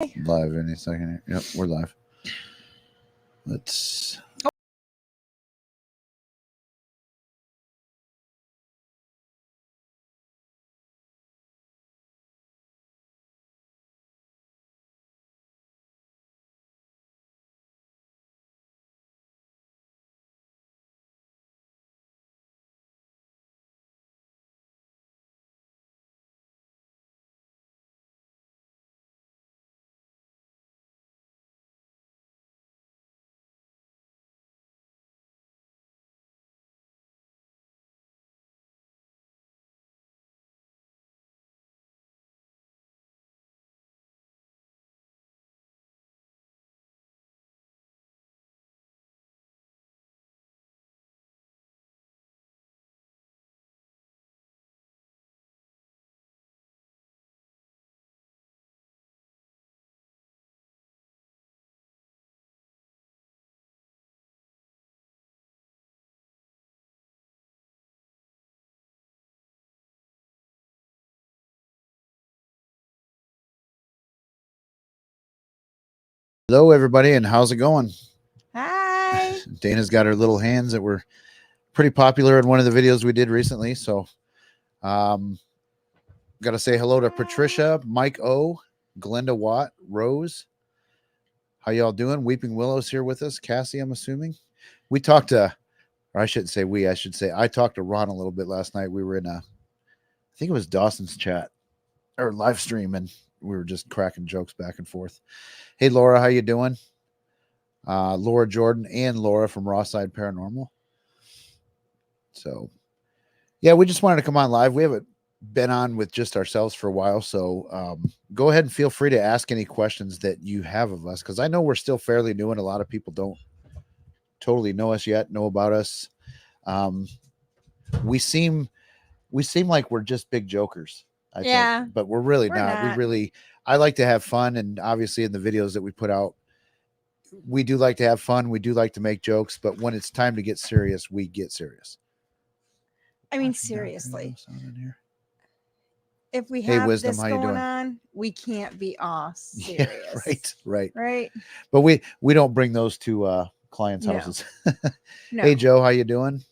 Live any second here. Yep, we're live. Let's. Hello, everybody, and how's it going? Hi. Dana's got her little hands that were pretty popular in one of the videos we did recently. So, got to say hello to Patricia, Mike O, Glenda Watt, Rose. How y'all doing? Weeping Willow's here with us. Cassie, I'm assuming. We talked to, or I shouldn't say we, I should say I talked to Ron a little bit last night. We were in I think it was Dawson's chat or live stream, and we were just cracking jokes back and forth. Hey, Laura, how you doing? Laura Jordan and Laura from Raw Side Paranormal. So, yeah, we just wanted to come on live. We haven't been on with just ourselves for a while. So go ahead and feel free to ask any questions that you have of us, because I know we're still fairly new and a lot of people don't totally know us yet, know about us. We seem like we're just big jokers. I think, but we're really not. I like to have fun. And obviously in the videos that we put out, we do like to have fun. We do like to make jokes, but when it's time to get serious, we get serious. I mean, seriously. If we have Wisdom, this going on, we can't be all serious. Yeah, right. But we don't bring those to clients' houses. No. Hey, Joe, how you doing?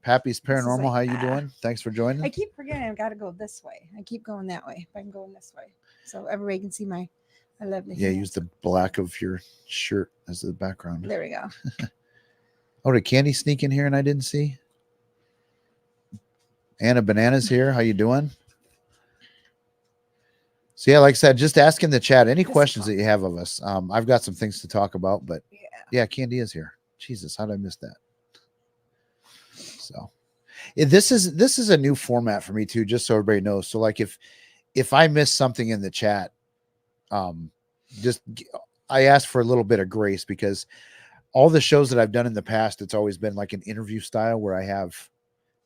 Pappy's Paranormal, like, how you doing? Thanks for joining. I keep forgetting I've got to go this way. I keep going that way. If I'm going this way, so everybody can see my lovely. Yeah, use the black of your shirt as the background. There we go. Oh, did Candy sneak in here and I didn't see? Anna Banana's here. How you doing? So, yeah, like I said, just ask in the chat any questions that you have of us. I've got some things to talk about, but yeah, Candy is here. Jesus, how did I miss that? So, this is a new format for me too, just so everybody knows. So, like, if I miss something in the chat, just I ask for a little bit of grace, because all the shows that I've done in the past, it's always been like an interview style where I have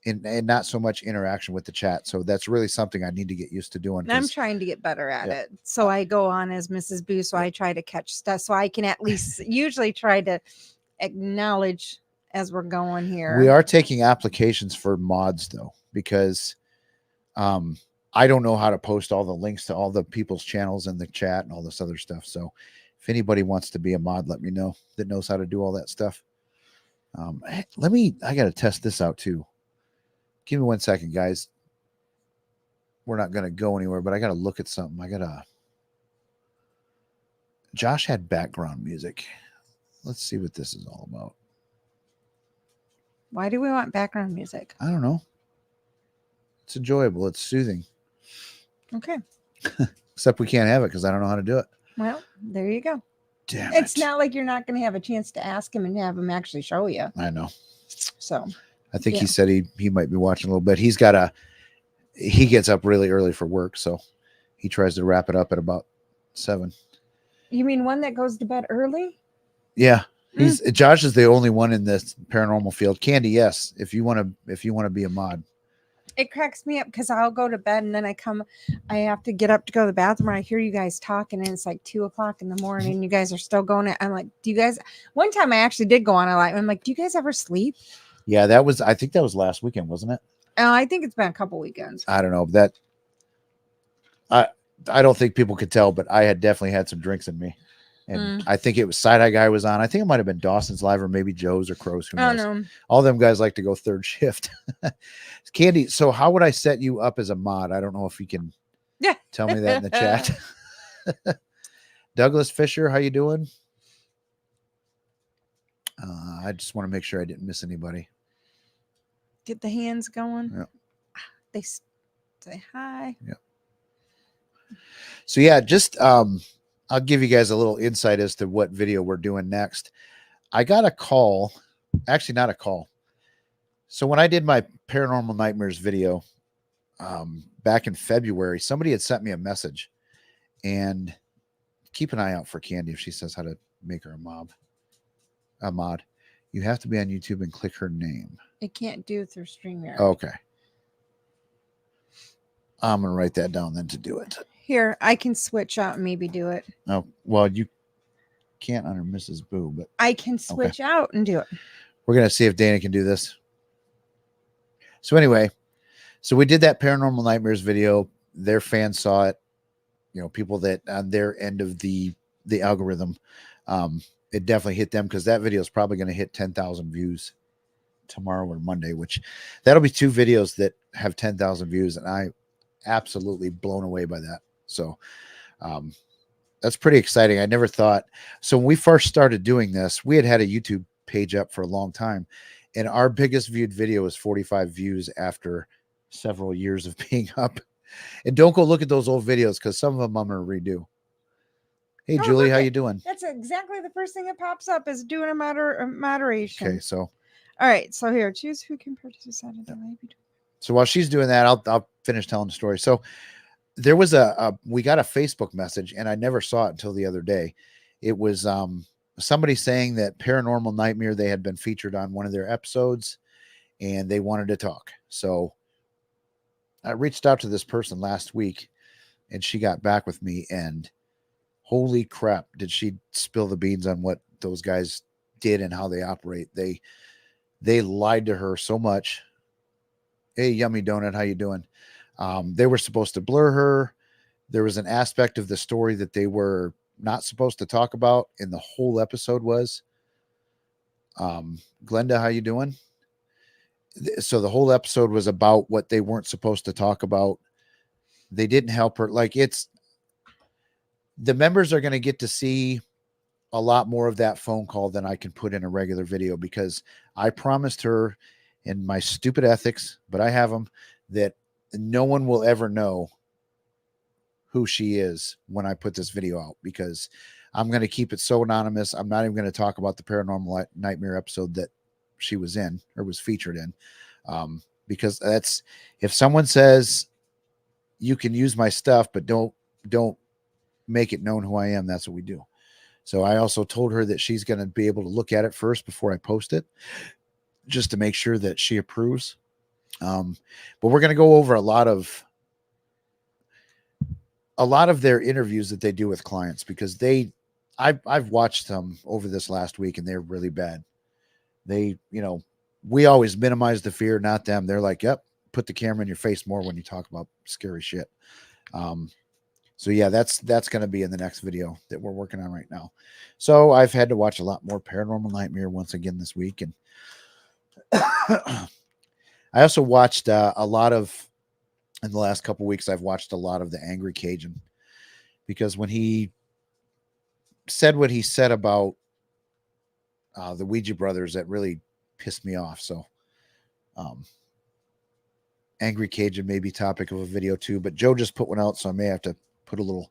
and not so much interaction with the chat. So that's really something I need to get used to doing. I'm trying to get better at it. So I go on as Mrs. Boo. So I try to catch stuff so I can at least usually try to acknowledge as we're going here. We are taking applications for mods though, because I don't know how to post all the links to all the people's channels in the chat and all this other stuff. So if anybody wants to be a mod, let me know, that knows how to do all that stuff. I got to test this out too. Give me 1 second, guys. We're not going to go anywhere, but I got to look at something. Josh had background music. Let's see what this is all about. Why do we want background music? I don't know. It's enjoyable. It's soothing. Okay. Except we can't have it because I don't know how to do it. Well, there you go. Damn it. It's not like you're not going to have a chance to ask him and have him actually show you. I know. So I think he said he might be watching a little bit. He gets up really early for work, so he tries to wrap it up at about 7. You mean one that goes to bed early? Yeah. Josh is the only one in this paranormal field. Candy, yes. If you want to be a mod. It cracks me up because I'll go to bed and then I have to get up to go to the bathroom and I hear you guys talking and it's like 2:00 in the morning and you guys are still going. I'm like, one time I actually did go on I'm like, do you guys ever sleep? Yeah, I think that was last weekend, wasn't it? I think it's been a couple weekends. I don't know I don't think people could tell, but I had definitely had some drinks in me. And I think it was Side Eye Guy was on. I think it might have been Dawson's Live or maybe Joe's or Crow's. Who knows? no. All them guys like to go third shift. Candy, so how would I set you up as a mod? I don't know if you can Yeah. tell me that in the chat. Douglas Fisher, how you doing? I just want to make sure I didn't miss anybody. Get the hands going. Yeah. They say hi. Yeah. So yeah, just I'll give you guys a little insight as to what video we're doing next. I got a call, actually not a call. So when I did my Paranormal Nightmares video back in February, somebody had sent me a message, and keep an eye out for Candy if she says how to make her a mod. You have to be on YouTube and click her name. It can't do through StreamYard. Okay. I'm going to write that down then to do it. Here, I can switch out and maybe do it. Oh, well, you can't under Mrs. Boo, but I can switch out and do it. we're going to see if Dana can do this. So anyway, so we did that Paranormal Nightmares video. Their fans saw it. You know, people that on their end of the algorithm, it definitely hit them because that video is probably going to hit 10,000 views tomorrow or Monday, which that'll be 2 videos that have 10,000 views. And I absolutely blown away by that. So that's pretty exciting. I never thought. So when we first started doing this, we had a YouTube page up for a long time. And our biggest viewed video was 45 views after several years of being up. And don't go look at those old videos because some of them I'm going to redo. Hey, Julie, how you doing? That's exactly the first thing that pops up is doing a moderation. Okay, so. All right, so here, choose who can participate. So while she's doing that, I'll finish telling the story. So there was we got a Facebook message, and I never saw it until the other day. It was somebody saying that Paranormal Nightmare, they had been featured on one of their episodes, and they wanted to talk. So I reached out to this person last week, and she got back with me, and holy crap, did she spill the beans on what those guys did and how they operate. They lied to her so much. Hey, Yummy Donut, how you doing? They were supposed to blur her. There was an aspect of the story that they were not supposed to talk about, and the whole episode was. Glenda, how you doing? So the whole episode was about what they weren't supposed to talk about. They didn't help her. Like, it's the members are going to get to see a lot more of that phone call than I can put in a regular video, because I promised her in my stupid ethics, but I have them, that no one will ever know who she is when I put this video out, because I'm going to keep it so anonymous. I'm not even going to talk about the Paranormal Nightmare episode that she was in or was featured in. Because that's, if someone says you can use my stuff, but don't make it known who I am, that's what we do. So I also told her that she's going to be able to look at it first before I post it, just to make sure that she approves. But we're going to go over a lot of their interviews that they do with clients, because I've watched them over this last week, and they're really bad. They, we always minimize the fear, not them. They're like, yep, put the camera in your face more when you talk about scary shit. So yeah, that's going to be in the next video that we're working on right now. So I've had to watch a lot more Paranormal Nightmare once again this week. And I also watched a lot of, in the last couple of weeks, I've watched a lot of the Angry Cajun, because when he said what he said about the Ouija brothers, that really pissed me off. So Angry Cajun may be topic of a video too, but Joe just put one out, so I may have to put a little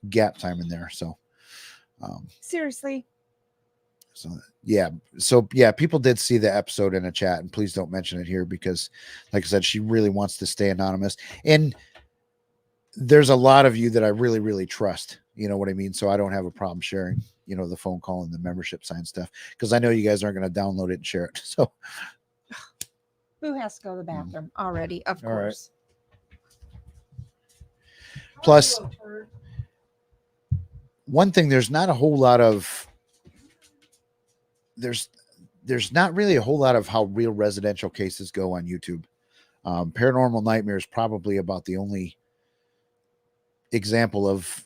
gap time in there. So seriously. So yeah, people did see the episode in a chat, and please don't mention it here, because like I said, she really wants to stay anonymous, and there's a lot of you that I really, really trust, you know what I mean? So I don't have a problem sharing, the phone call and the membership sign stuff, because I know you guys aren't going to download it and share it. So who has to go to the bathroom already? Of All right. course. Plus, one thing, there's not really a whole lot of how real residential cases go on YouTube. Paranormal Nightmare is probably about the only, example of,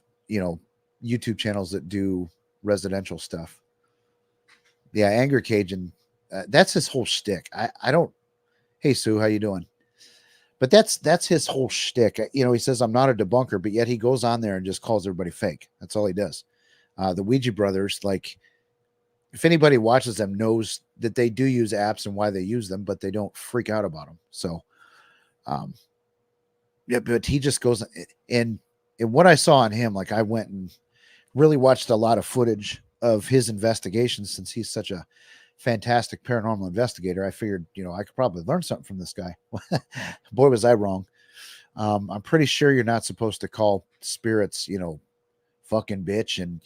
YouTube channels that do residential stuff. Yeah, Anger Cajun, that's his whole shtick. I don't. Hey Sue, how you doing? But that's his whole shtick. He says I'm not a debunker, but yet he goes on there and just calls everybody fake. That's all he does. The Ouija brothers, like, if anybody watches them, knows that they do use apps and why they use them, but they don't freak out about them. So, yeah, but he just goes and what I saw on him, like I went and really watched a lot of footage of his investigations since he's such a fantastic paranormal investigator. I figured, I could probably learn something from this guy. Boy, was I wrong. I'm pretty sure you're not supposed to call spirits, fucking bitch and,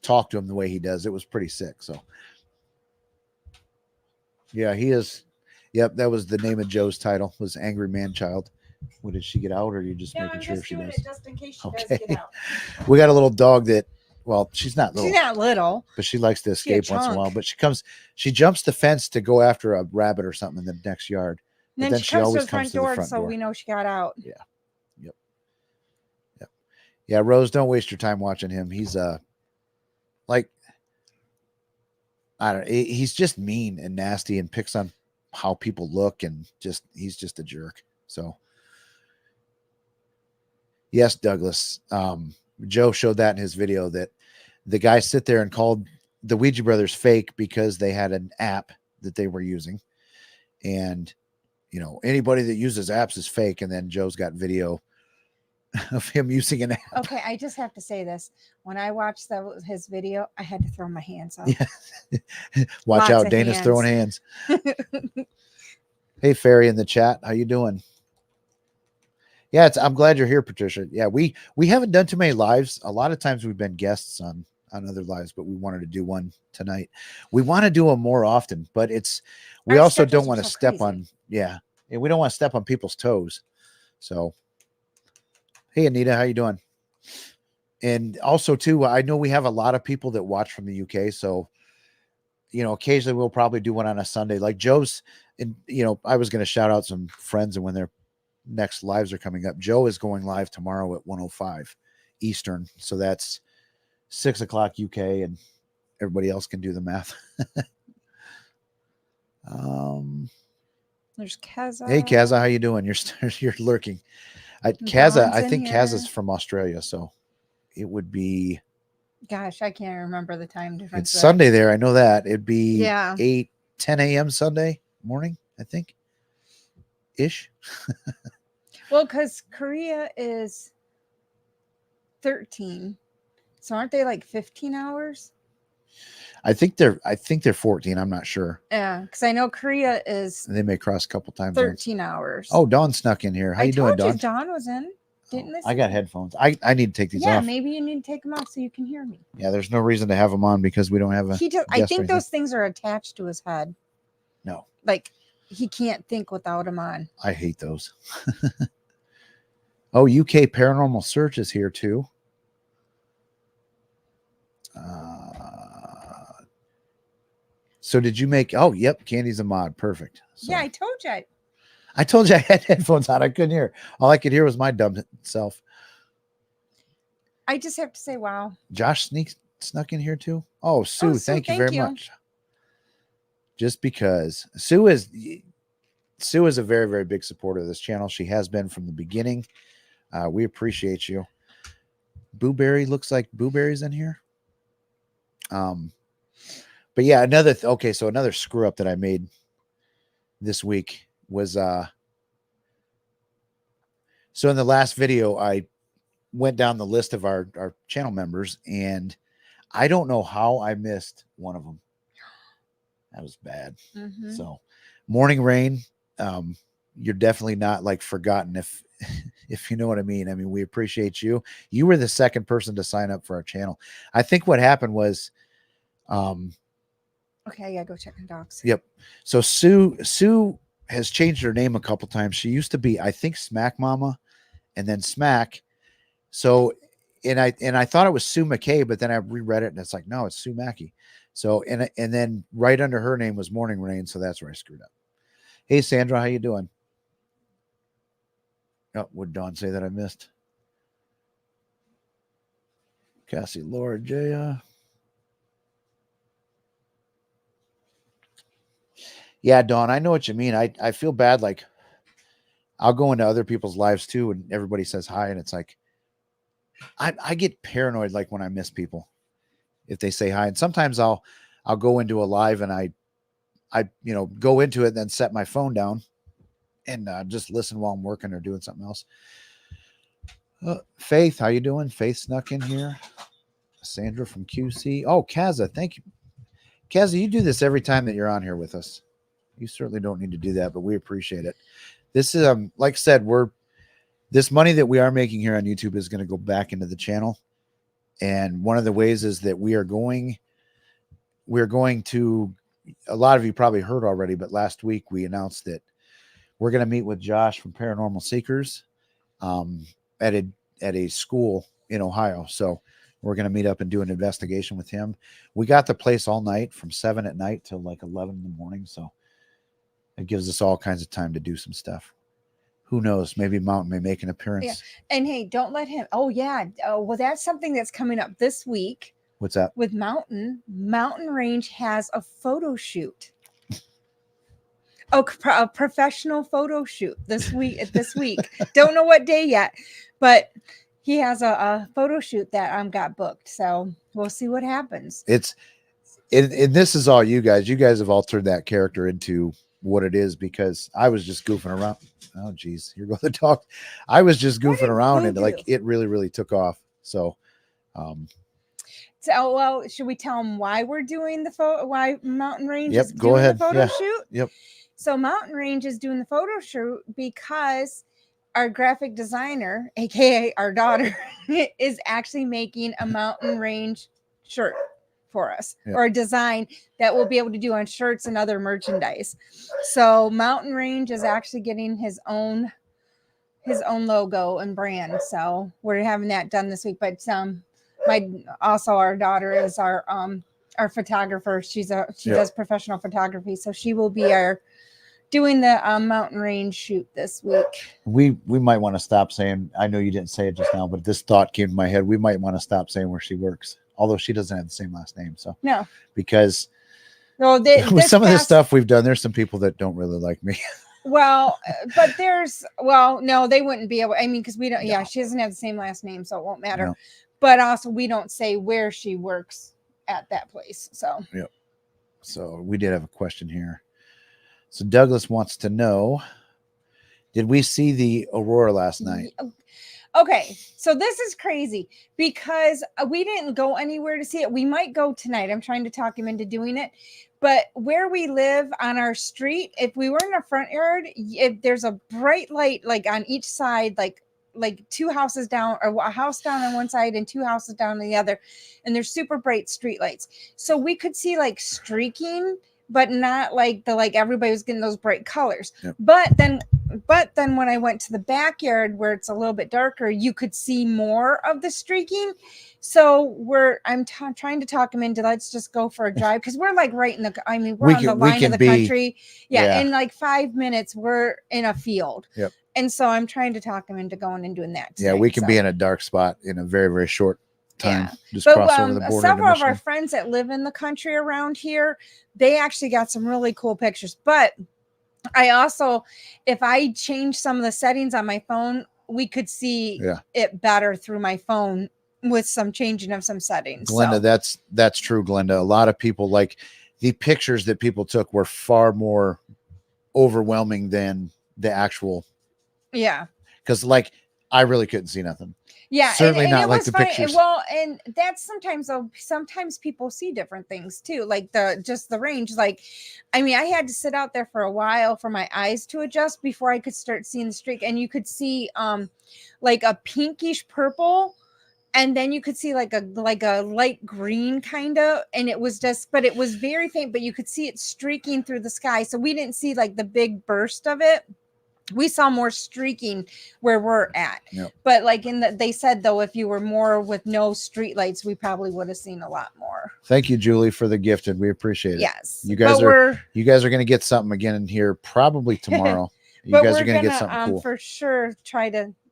talk to him the way he does. It was pretty sick. So, yeah, he is. Yep, that was the name of Joe's title, was Angry Man Child. What, did she get out, or are you just No, making I'm sure just she doing does? it just in case she does Okay. get out. We got a little dog that, well, she's not little, She's not little. but she likes to She a escape once in a chunk. while. But she jumps the fence to go after a rabbit or something in the next yard. And But then she comes to the front door, so we know she got out. Yeah. Yep. Yep. Yeah, Rose, don't waste your time watching him. He's like, I don't know, he's just mean and nasty and picks on how people look, and he's just a jerk. So yes, Douglas. Joe showed that in his video, that the guy sit there and called the Ouija brothers fake because they had an app that they were using. And, anybody that uses apps is fake. And then Joe's got video of him using an app. Okay, I just have to say this. When I watched his video, I had to throw my hands up. Yeah. Watch Lots out, of Dana's hands. throwing hands. Hey, Fairy in the chat, how you doing? Yeah, I'm glad you're here, Patricia. Yeah, we haven't done too many lives. A lot of times we've been guests on other lives, but we wanted to do one tonight. We want to do them more often, but we Our also don't schedules want are to so step crazy. on, yeah, and we don't want to step on people's toes. So, hey, Anita, how you doing? And also too, I know we have a lot of people that watch from the UK, so occasionally we'll probably do one on a Sunday, like Joe's. And I was going to shout out some friends, and when their next lives are coming up, Joe is going live tomorrow at 1:05 Eastern, so that's 6 o'clock UK, and everybody else can do the math. There's Keza. Hey, Kaza, how you doing? You're lurking. Kaza, Dawn's I in think here. Kaza's from Australia, so it would be. Gosh, I can't remember the time difference. It's Sunday there. I know that. It'd be Yeah. 10 a.m. Sunday morning, I think. Ish. Well, because Korea is 13. So aren't they like 15 hours? I think they're 14. I'm not sure. Yeah, because I know Korea is They may cross a couple times. 13 hours. Oh, Dawn snuck in here. How you doing, Dawn? Dawn was in. Didn't they? I got headphones. I need to take these Yeah, off. maybe you need to take them off so you can hear me. Yeah, there's no reason to have them on because we don't have a. I think those things are attached to his head. No. Like he can't think without them on. I hate those. Oh, UK Paranormal Search is here too. So did you make? Oh, yep. Candy's a mod. Perfect. So, Yeah, I told you. I told you I had headphones on. I couldn't hear. All I could hear was my dumb self. I just have to say, wow. Josh snuck in here too. Oh, Sue, thank you very much. Just because Sue is a very, very big supporter of this channel. She has been from the beginning. We appreciate you. Booberry looks like Booberry's in here. But yeah, so another screw up that I made this week was so in the last video I went down the list of our channel members, and I don't know how I missed one of them. That was bad. Mm-hmm. So Morning Rain, you're definitely not like forgotten, if you know what I mean. I mean, we appreciate you. You were the second person to sign up for our channel. I think what happened was okay, I gotta go check on dogs. Yep. So Sue has changed her name a couple times. She used to be, I think, Smack Mama, and then Smack. So, and I thought it was Sue McKay, but then I reread it and it's like, no, it's Sue Mackey. So, and then right under her name was Morning Rain. So that's where I screwed up. Hey, Sandra, how you doing? Oh, would Dawn say that I missed? Cassie, Laura, Jaya. Yeah, Dawn, I know what you mean. I feel bad. Like, I'll go into other people's lives too, and everybody says hi, and it's like I get paranoid like when I miss people if they say hi. And sometimes I'll go into a live and I go into it and then set my phone down and just listen while I'm working or doing something else. Faith, how you doing? Faith snuck in here. Sandra from QC. Oh, Kaza, thank you. Kaza, you do this every time that you're on here with us. You certainly don't need to do that, but we appreciate it. This is like I said, this money that we are making here on YouTube is going to go back into the channel. And one of the ways is that we're going to, a lot of you probably heard already, but last week we announced that we're going to meet with Josh from Paranormal Seekers at a school in Ohio. So we're going to meet up and do an investigation with him. We got the place all night from 7 at night till like 11 in the morning. So it gives us all kinds of time to do some stuff. Who knows? Maybe Mountain may make an appearance. Yeah. And hey, don't let him. Oh, yeah. Well, that's something that's coming up this week. What's that? With Mountain Range has a photo shoot. Oh, a professional photo shoot this week. Don't know what day yet, but he has a photo shoot that got booked. So we'll see what happens. And this is all you guys. You guys have all turned that character into what it is, because I was just goofing around. Oh, geez, here goes the dog. I was just goofing around and like it really, really took off. So, so, well, should we tell them why we're doing why Mountain Range is doing the photo shoot? Yep. So Mountain Range is doing the photo shoot because our graphic designer, aka our daughter, is actually making a Mountain Range shirt for us, or a design that we'll be able to do on shirts and other merchandise. So Mountain Range is actually getting his own logo and brand. So we're having that done this week. But our daughter is our photographer. She does professional photography, so she will be doing the Mountain Range shoot this week. We might want to stop saying, I know you didn't say it just now, but this thought came to my head. We might want to stop saying where she works, although she doesn't have the same last name. So no, because with some of this stuff we've done, there's some people that don't really like me. Well, but no, they wouldn't be able. I mean, because we don't. Yeah, she doesn't have the same last name, so it won't matter. No. But also, we don't say where she works at that place. So yep. So we did have a question here. So Douglas wants to know, did we see the aurora last night? Okay, so this is crazy because we didn't go anywhere to see it. We might go tonight. I'm trying to talk him into doing it. But where we live on our street, if we were in a front yard, if there's a bright light like on each side, like two houses down, or a house down on one side and two houses down on the other, and there's super bright street lights. So we could see like streaking, but not like everybody was getting those bright colors. Yep. But then when I went to the backyard where it's a little bit darker, you could see more of the streaking. So I'm trying to talk him into, let's just go for a drive, because we're like right in the, I mean, we're on the line of the country. Yeah. In like 5 minutes, we're in a field. Yep. And so I'm trying to talk him into going and doing that tonight. Yeah, we can be in a dark spot in a very, very short time. Just cross over the border. Several of our friends that live in the country around here, they actually got some really cool pictures. But I also, if I change some of the settings on my phone, we could see it better through my phone with some changing of some settings. Glenda, that's true, Glenda. A lot of people, like, the pictures that people took were far more overwhelming than the actual. Yeah. Because like I really couldn't see nothing. Yeah, certainly and not like the pictures. Well, and that's sometimes people see different things too, like the range. Like, I mean, I had to sit out there for a while for my eyes to adjust before I could start seeing the streak. And you could see like a pinkish purple, and then you could see like a light green kind of, and it was but it was very faint, but you could see it streaking through the sky. So we didn't see like the big burst of it. We saw more streaking where we're at. Yep. But like they said though, if you were more with no street lights, we probably would have seen a lot more. Thank you, Julie, for the gift, and we appreciate it. Yes. You guys are going to get something again in here probably tomorrow. You guys are going to get something cool. For sure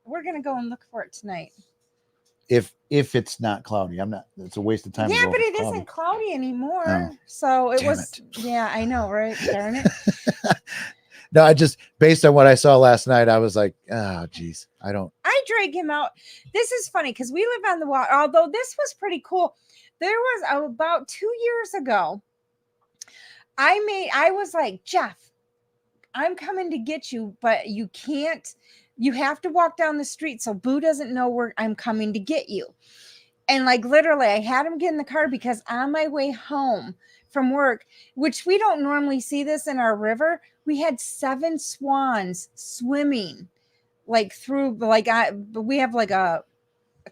we're going to go and look for it tonight. if it's not cloudy. I'm not. It's a waste of time. to Yeah, go but if it it's cloudy. isn't cloudy anymore. Oh, So it damn was. Yeah, I know, right? Darn it. No, I just based on what I saw last night, I was like, oh, geez, I don't. I drag him out. This is funny because we live on the water. Although this was pretty cool. There was about 2 years ago. I was like, Jeff, I'm coming to get you, but you can't. You have to walk down the street so Boo doesn't know where I'm coming to get you. And like literally, I had him get in the car because on my way home from work, which we don't normally see this in our river, we had 7 swans swimming like through we have like a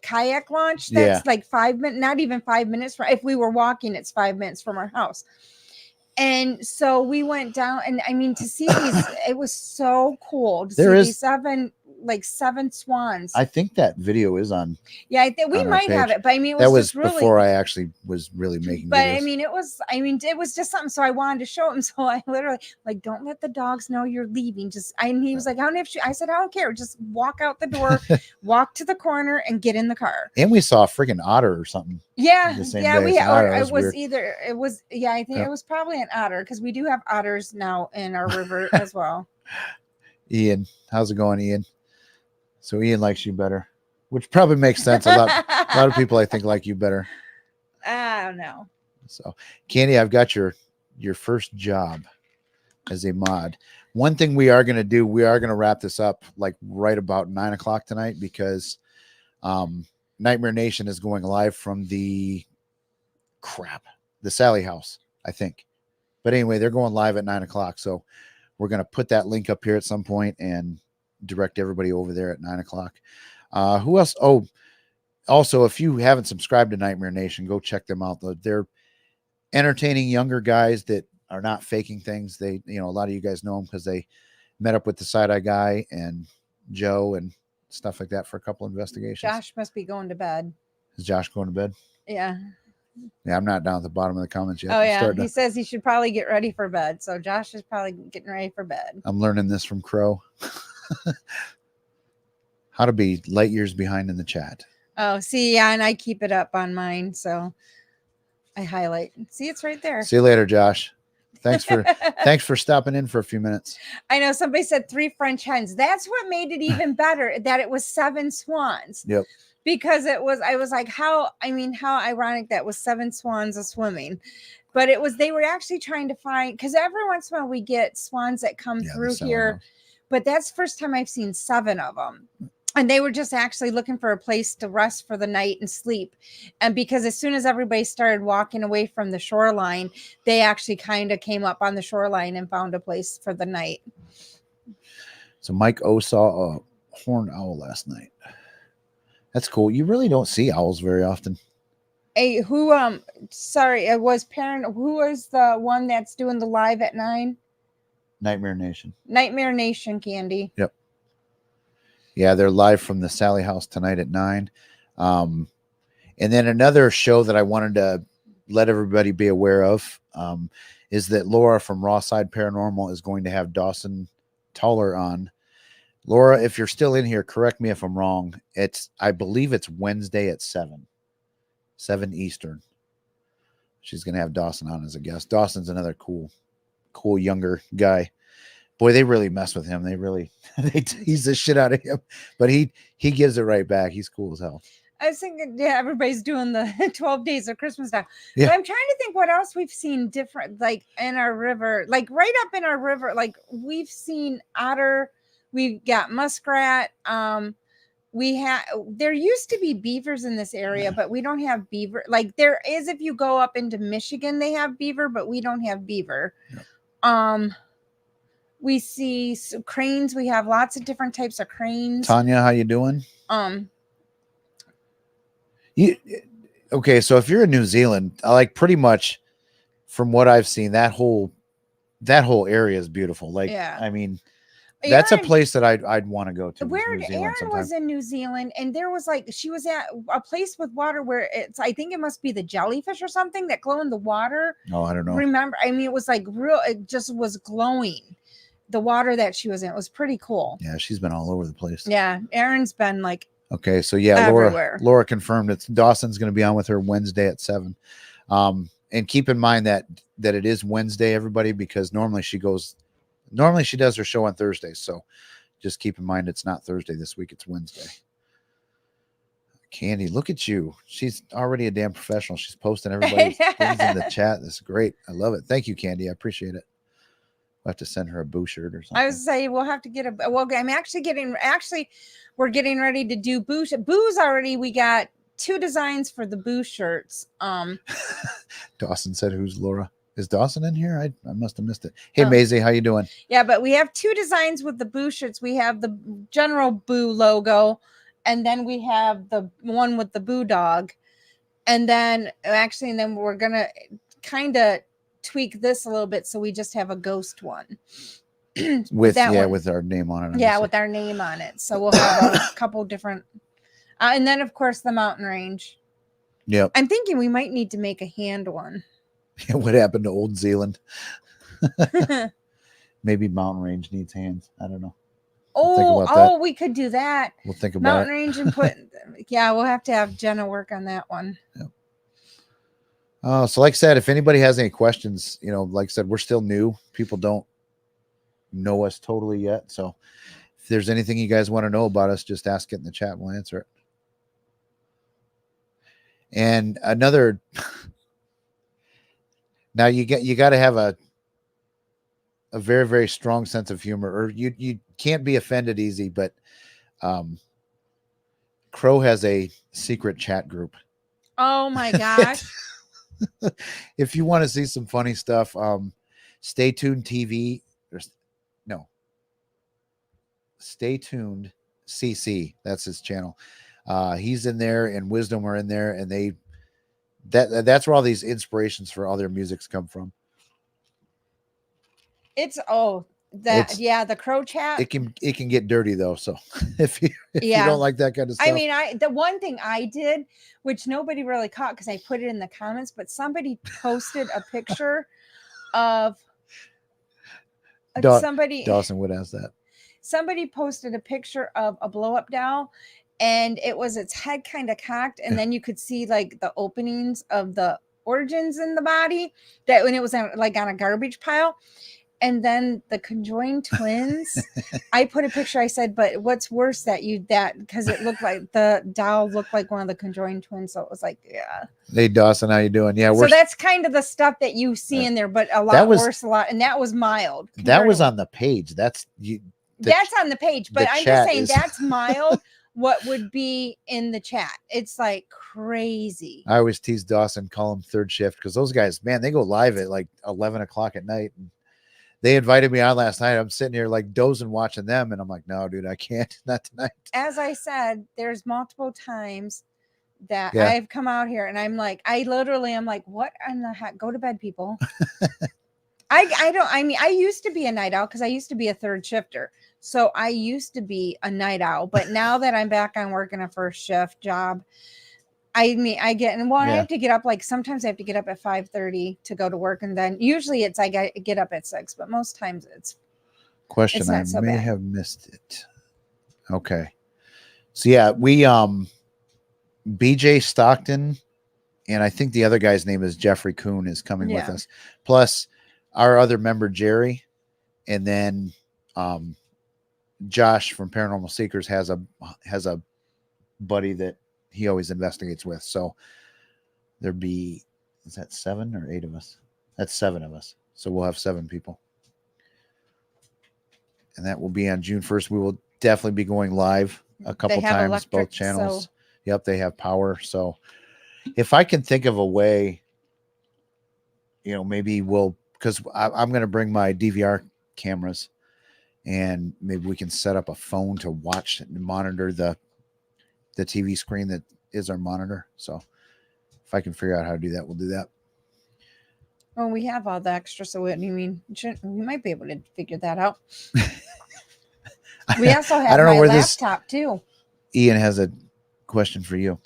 kayak launch Yeah. that's like 5 minutes, not even 5 minutes from, if we were walking, it's 5 minutes from our house. And so we went down, and I mean, to see these, it was so cool to There see is- these 7 swans. I think that video is on. Yeah, I think we on our might have page. it, but I mean, it That was was just really. before I actually was really making. But videos. I mean, it was just something. So I wanted to show him. So I literally like, don't let the dogs know you're leaving. And he was like, I don't know if I said, I don't care. Just walk out the door, walk to the corner, and get in the car. And we saw a freaking otter or something. Yeah, the same yeah, day. we It's an otter. That it was was weird. either it was I think Yeah. it was probably an otter because we do have otters now in our river as well. Ian, how's it going, Ian? So Ian likes you better, which probably makes sense. A lot of people I think like you better. I don't know. So, Candy, I've got your first job as a mod. One thing we are going to do, we are going to wrap this up like right about 9 o'clock tonight because Nightmare Nation is going live from the Sally House, I think. But anyway, they're going live at 9 o'clock. So we're going to put that link up here at some point and direct everybody over there at 9 o'clock. Who else? Oh, also, if you haven't subscribed to Nightmare Nation, go check them out. They're entertaining younger guys that are not faking things. They, a lot of you guys know them because they met up with the Side Eye Guy and Joe and stuff like that for a couple investigations. Josh must be going to bed. Is Josh going to bed? Yeah. Yeah, I'm not down at the bottom of the comments yet. Oh, yeah. He says he should probably get ready for bed. So Josh is probably getting ready for bed. I'm learning this from Crow. How to be light years behind in the chat. Oh, see, yeah, and I keep it up on mine, so I highlight. See, it's right there. See you later, Josh. Thanks for stopping in for a few minutes. I know somebody said 3 French hens. That's what made it even better, that it was 7 swans. Yep. Because I was like, how ironic that was 7 swans a swimming. But they were actually trying to find, because every once in a while we get swans that come through here, but that's the first time I've seen 7 of them. And they were just actually looking for a place to rest for the night and sleep. And because as soon as everybody started walking away from the shoreline, they actually kind of came up on the shoreline and found a place for the night. So Mike O saw a horned owl last night. That's cool. You really don't see owls very often. Hey, who it was who was the one that's doing the live at 9? Nightmare Nation. Nightmare Nation, Candy. Yep. Yeah, they're live from the Sally House tonight at 9. And then another show that I wanted to let everybody be aware of is that Laura from Raw Side Paranormal is going to have Dawson Toller on. Laura, if you're still in here, correct me if I'm wrong. I believe it's Wednesday at 7 Eastern. She's going to have Dawson on as a guest. Dawson's another cool younger guy. Boy, they really mess with him. They really they tease the shit out of him, but he gives it right back. He's cool as hell. I was thinking, yeah, everybody's doing the 12 days of Christmas now. Yeah. But I'm trying to think what else we've seen different, like in our river, like right up in our river. Like we've seen otter, we've got muskrat. There used to be beavers in this area, but we don't have beaver. Like there is, if you go up into Michigan, they have beaver, but we don't have beaver. Yeah. We see cranes. We have lots of different types of cranes. Tanya, how you doing? Okay, so if you're in New Zealand, like pretty much from what I've seen, that whole area is beautiful. Like, yeah. I mean, that's a place that I'd want to go to. Where Erin was in New Zealand, and there was she was at a place with water where I think it must be the jellyfish or something that glow in the water. Oh, I don't know. Remember, I mean, it was it just was glowing. The water that she was in, it was pretty cool. Yeah, she's been all over the place. Yeah, Erin's been Okay, so yeah, everywhere. Laura confirmed it's Dawson's going to be on with her Wednesday at 7. And keep in mind that it is Wednesday, everybody, because normally she does her show on Thursdays. So just keep in mind it's not Thursday this week, it's Wednesday. Candy, look at you. She's already a damn professional. She's posting everybody's things in the chat. This is great. I love it. Thank you, Candy. I appreciate it. I'll have to send her a Boo shirt or something. I was saying we'll have to get well, I'm we're getting ready to do Boo's already. We got 2 designs for the Boo shirts. Dawson said, who's Laura? Is Dawson in here? I must have missed it. Hey, Maisie, how you doing? Yeah, but we have 2 designs with the Boo shirts. We have the general Boo logo, and then we have the one with the Boo dog. And then we're going to kind of tweak this a little bit so we just have a ghost one. with our name on it. Yeah, with our name on it. So we'll have a couple different and then of course the mountain range. Yep. I'm thinking we might need to make a hand one. What happened to Old Zealand? Maybe mountain range needs hands. I don't know. We could do that. We'll think about mountain range and put we'll have to have Jenna work on that one. Yep. So like I said, if anybody has any questions, like I said, we're still new. People don't know us totally yet. So if there's anything you guys want to know about us, just ask it in the chat. We'll answer it. And another, now you got to have a very, very strong sense of humor, or you can't be offended easy, but Crow has a secret chat group. Oh my gosh. If you want to see some funny stuff, Stay Tuned TV. Stay Tuned CC. That's his channel. He's in there, and Wisdom are in there, and that's where all these inspirations for all their musics come from. The Crow chat. It can get dirty though. So if you don't like that kind of stuff. I mean, the one thing I did, which nobody really caught because I put it in the comments, but somebody posted a picture of Dawson would ask that. Somebody posted a picture of a blow up doll, and it was its head kind of cocked, and then you could see like the openings of the organs in the body that when it was on a garbage pile. And then the conjoined twins, I put a picture. I said, but what's worse because it looked like the doll looked like one of the conjoined twins. So it was like, yeah. Hey, Dawson, how you doing? Yeah. So that's kind of the stuff that you see in there, but worse. And that was mild. That was on the page. That's on the page, but I'm just saying that's mild. What would be in the chat? It's like crazy. I always tease Dawson, call him third shift, because those guys, man, they go live at like 11 o'clock at night. And they invited me on last night. I'm sitting here like dozing watching them, and I'm like, no, dude, I can't. Not tonight. As I said, there's multiple times that I've come out here, and I'm like, I'm like, what in the heck? Go to bed, people. I used to be a night owl because I used to be a third shifter. So I used to be a night owl, but now that I'm back on working a first shift job, I have to get up, like sometimes I have to get up at 5:30 to go to work. And then usually I get up at 6, but most times it's I may have missed it. Okay. So yeah, we, BJ Stockton, and I think the other guy's name is Jeffrey Kuhn is coming with us. Plus our other member, Jerry. And then, Josh from Paranormal Seekers has a buddy that he always investigates with. So is that 7 or 8 of us? That's 7 of us. So we'll have 7 people. And that will be on June 1st. We will definitely be going live a couple times, both channels. Yep. They have power. So if I can think of a way, maybe because I'm going to bring my DVR cameras, and maybe we can set up a phone to watch and monitor the TV screen that is our monitor. So if I can figure out how to do that, we'll do that. Well, we have all the extra. So what do you mean? We might be able to figure that out. We also have my laptop too. Ian has a question for you.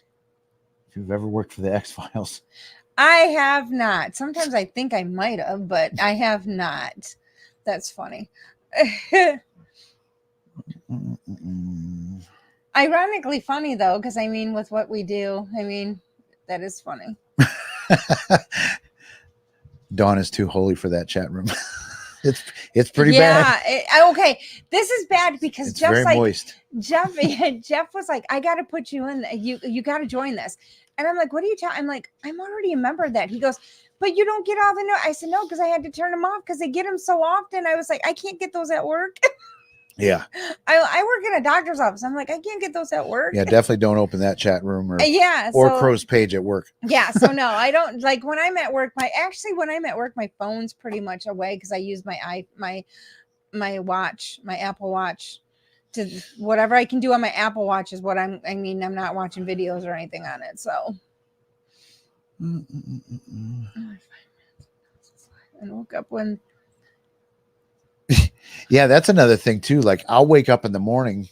If you've ever worked for the X-Files. I have not. Sometimes I think I might have, but I have not. That's funny. Ironically funny though, because I mean, with what we do, I mean, that is funny. Dawn is too holy for that chat room. it's pretty Yeah. bad. Okay. This is bad because It's Jeff's very like, moist. Jeff, Jeff was like, I got to put you in. You got to join this. And I'm like, what are you talking? I'm like, I'm already a member of that. He goes, but you don't get off. And I said, no, because I had to turn them off because they get them so often. I was like, I can't get those at work. Yeah. I work in a doctor's office. I'm like, I can't get those at work. Yeah, definitely don't open that chat room Yeah. or So, Crow's page at work. yeah. So no, I don't like when I'm at work. When I'm at work, my phone's pretty much away because I use my watch, my Apple Watch, to whatever I can do on my Apple Watch is what I mean, I'm not watching videos or anything on it. So and woke up when Yeah, that's another thing too. Like I'll wake up in the morning,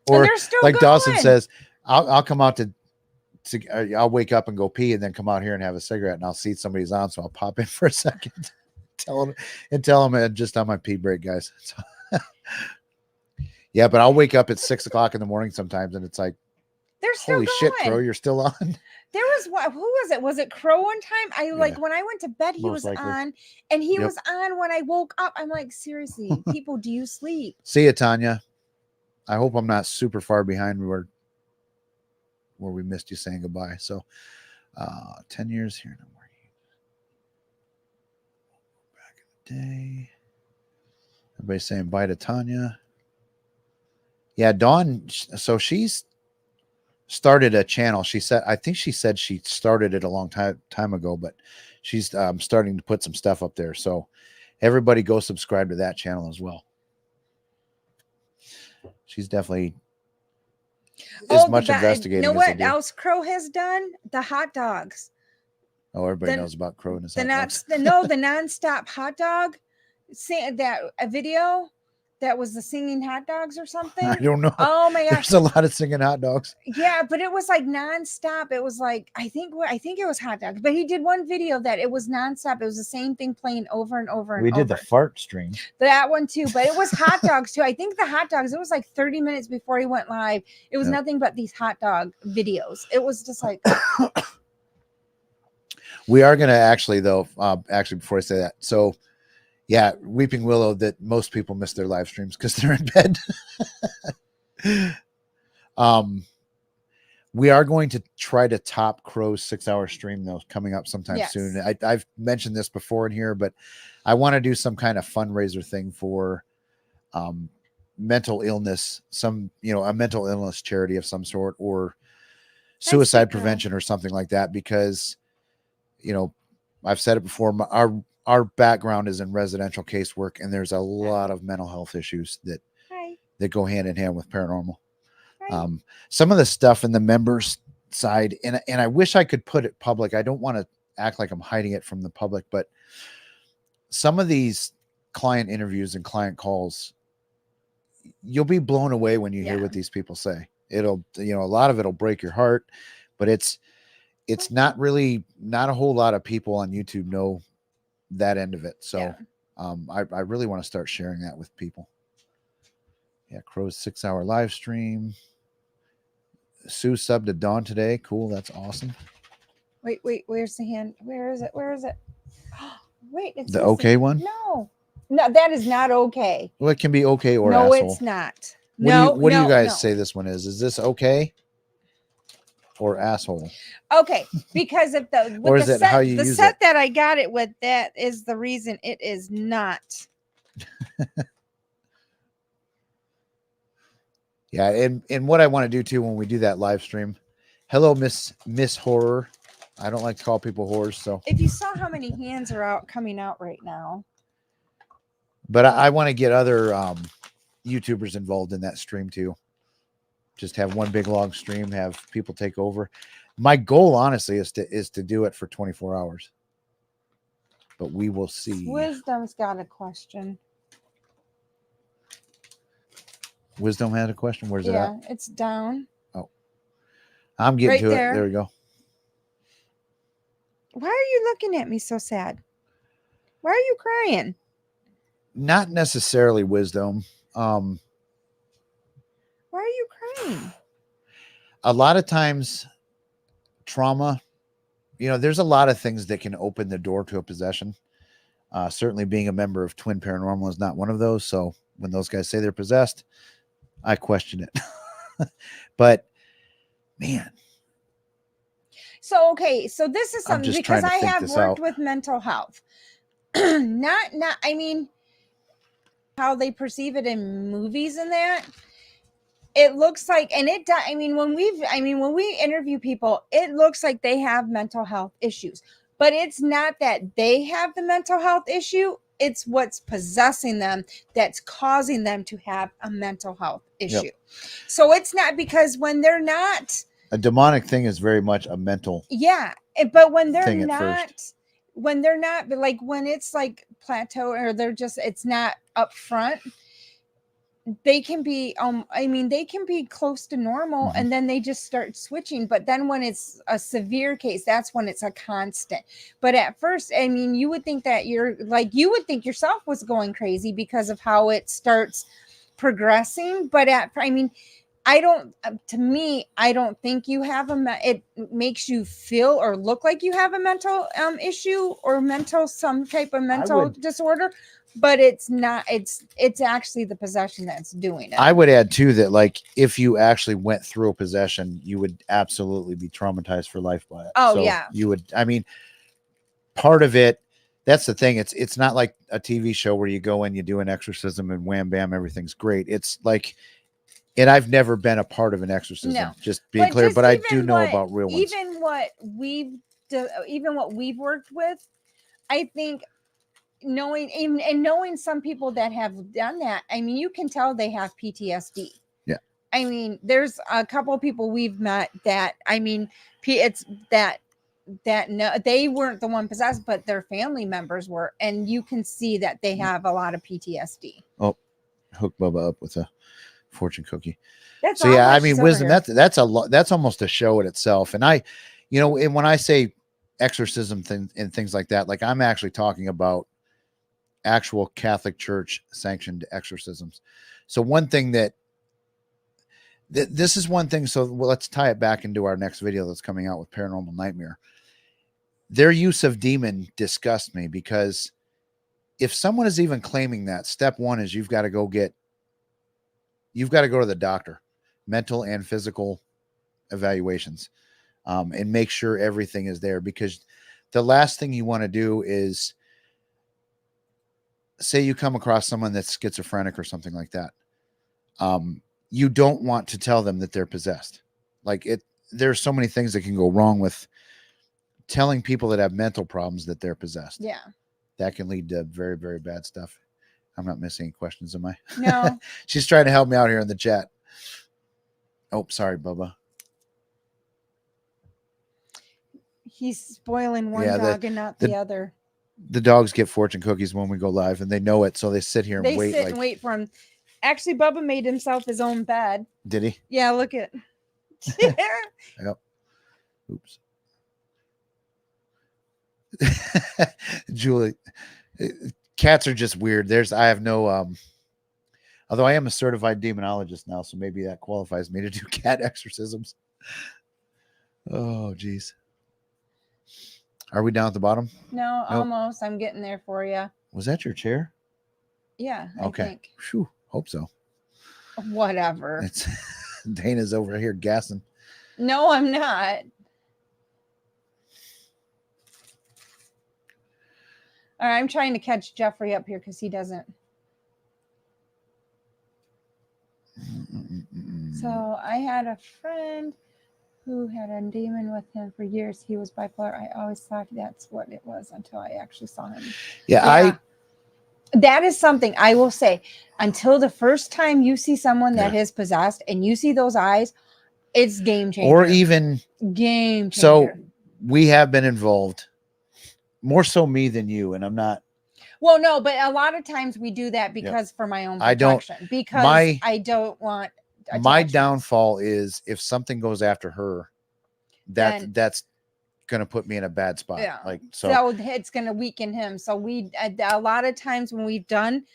and or they're still like going. Dawson says, I'll come out to I'll wake up and go pee and then come out here and have a cigarette and I'll see somebody's on, so I'll pop in for a second, tell them I'm just on my pee break, guys. So, yeah, but I'll wake up at 6 o'clock in the morning sometimes and it's like, they're still holy going. shit, Crow, you're still on. There was who was it? Was it Crow one time? I like when I went to bed, he was on, and he was on when I woke up. I'm like, seriously, people, do you sleep? See you, Tanya. I hope I'm not super far behind where we missed you saying goodbye. So 10 years here. No more. Back in the day. Everybody saying bye to Tanya. Yeah, Dawn. So she's started a channel. I think she said she started it a long time ago, but she's starting to put some stuff up there. So everybody go subscribe to that channel as well. She's definitely as much investigating. You know what else Crow has done? The hot dogs. Oh, everybody knows about Crow and his hot dogs. The nonstop hot dog. See that a video that was the singing hot dogs or something. I don't know. Oh my gosh, there's a lot of singing hot dogs. Yeah, but it was like nonstop. It was like I think it was hot dogs. But he did one video that it was nonstop. It was the same thing playing over and over and over. We did the fart stream. That one too, but it was hot dogs too. I think the hot dogs. It was like 30 minutes before he went live. It was nothing but these hot dog videos. It was just like. We are going to actually, though, before I say that. So, yeah, Weeping Willow, that most people miss their live streams because they're in bed. We are going to try to top Crow's 6-hour stream, though, coming up sometime soon. I've mentioned this before in here, but I want to do some kind of fundraiser thing for mental illness, a mental illness charity of some sort, or suicide prevention or something like that, because I've said it before, our background is in residential casework, and there's a lot of mental health issues that go hand in hand with paranormal. Some of the stuff in the members side, and I wish I could put it public. I don't want to act like I'm hiding it from the public, but some of these client interviews and client calls, you'll be blown away when you hear what these people say. It'll, a lot of it'll break your heart, but it's not a whole lot of people on YouTube know that end of it. So I really want to start sharing that with people. Yeah, Crow's 6-hour live stream. Sue subbed to Dawn today. Cool. That's awesome. Wait, where's the hand? Where is it? Wait, it's the okay one? No, that is not okay. Well, it can be okay or no, asshole. It's not. What do you guys say this one is? Is this okay or asshole? Okay, because if or is it how you use it? The set that I got it with, that is the reason it is not. Yeah, and what I want to do too when we do that live stream. Hello, Miss Horror. I don't like to call people whores, so if you saw how many hands are coming out right now. But I want to get other YouTubers involved in that stream too. Just have one big long stream, have people take over. My goal, honestly, is to do it for 24 hours. But we will see. Wisdom's got a question. Wisdom had a question. Where's it at? Yeah, it's down. Oh, I'm getting to it. There we go. Why are you looking at me so sad? Why are you crying? Not necessarily Wisdom. Why are you crying? a lot of times trauma, there's a lot of things that can open the door to a possession. Certainly being a member of Twin Paranormal is not one of those. So when those guys say they're possessed, I question it. But man, So this is I'm something just because trying to I think have this worked out. with mental health. not I mean, how they perceive it in movies and that. It looks like, and it does. When we interview people, it looks like they have mental health issues, but it's not that they have the mental health issue. It's what's possessing them that's causing them to have a mental health issue. Yep. So it's not because when they're not, A demonic thing is very much a mental. yeah, but when they're thing at not, first. when they're not, but like when it's like plateau or it's not up front, they can be they can be close to normal, Mhm. and then they just start switching. But then when it's a severe case, that's when it's a constant. But at first, you would think that you would think yourself was going crazy because of how it starts progressing. But I don't, to me, I don't think you have it makes you feel or look like you have a mental issue or some type of mental disorder, but it's not. It's actually the possession that's doing it. I would add too that, like, if you actually went through a possession, you would absolutely be traumatized for life by it. Oh, So yeah. you would. Part of it. That's the thing. It's not like a TV show where you go in, you do an exorcism, and wham bam, everything's great. It's like, and I've never been a part of an exorcism. No. Just being clear, but I do know about real ones. Even what we've worked with, I think knowing some people that have done that, you can tell they have PTSD. Yeah. There's a couple of people we've met that, it's that no, they weren't the one possessed, but their family members were, and you can see that they have a lot of PTSD. Oh, hook Bubba up with a fortune cookie. That's so yeah, wisdom. That's a lot. That's almost a show in itself. And and when I say exorcism and things like that, like, I'm actually talking about actual Catholic Church sanctioned exorcisms. So one thing this is one thing. So let's tie it back into our next video that's coming out with Paranormal Nightmare. Their use of demon disgusts me, because if someone is even claiming that, step one is you've got to go to the doctor, mental and physical evaluations, and make sure everything is there, because the last thing you want to do is, say you come across someone that's schizophrenic or something like that. You don't want to tell them that they're possessed. There's so many things that can go wrong with telling people that have mental problems that they're possessed. Yeah. That can lead to very, very bad stuff. I'm not missing any questions, am I? No. She's trying to help me out here in the chat. Oh, sorry, Bubba. He's spoiling one dog and not the other. The dogs get fortune cookies when we go live, and they know it, so they sit here and wait. And wait for him. Actually, Bubba made himself his own bed. Did he? Yeah, look at. Yep. Oops. Julie, cats are just weird. I have no although I am a certified demonologist now, so maybe that qualifies me to do cat exorcisms. Oh, geez. Are we down at the bottom? No, nope. Almost. I'm getting there for you. Was that your chair? Yeah. Okay. I think. Whew, hope so. Whatever. Dana's over here gassing. No, I'm not. All right, I'm trying to catch Jeffrey up here because he doesn't. So I had a friend who had a demon with him for years. He was bipolar. I always thought that's what it was until I actually saw him. Yeah. That is something I will say. Until the first time you see someone that is possessed and you see those eyes, it's game changer. Or even game changer. So we have been involved, more so me than you, and I'm not. Well, no, but a lot of times we do that because for my own protection. I don't want. My downfall is if something goes after her, that's going to put me in a bad spot. Yeah. So it's going to weaken him. So a lot of times when we've done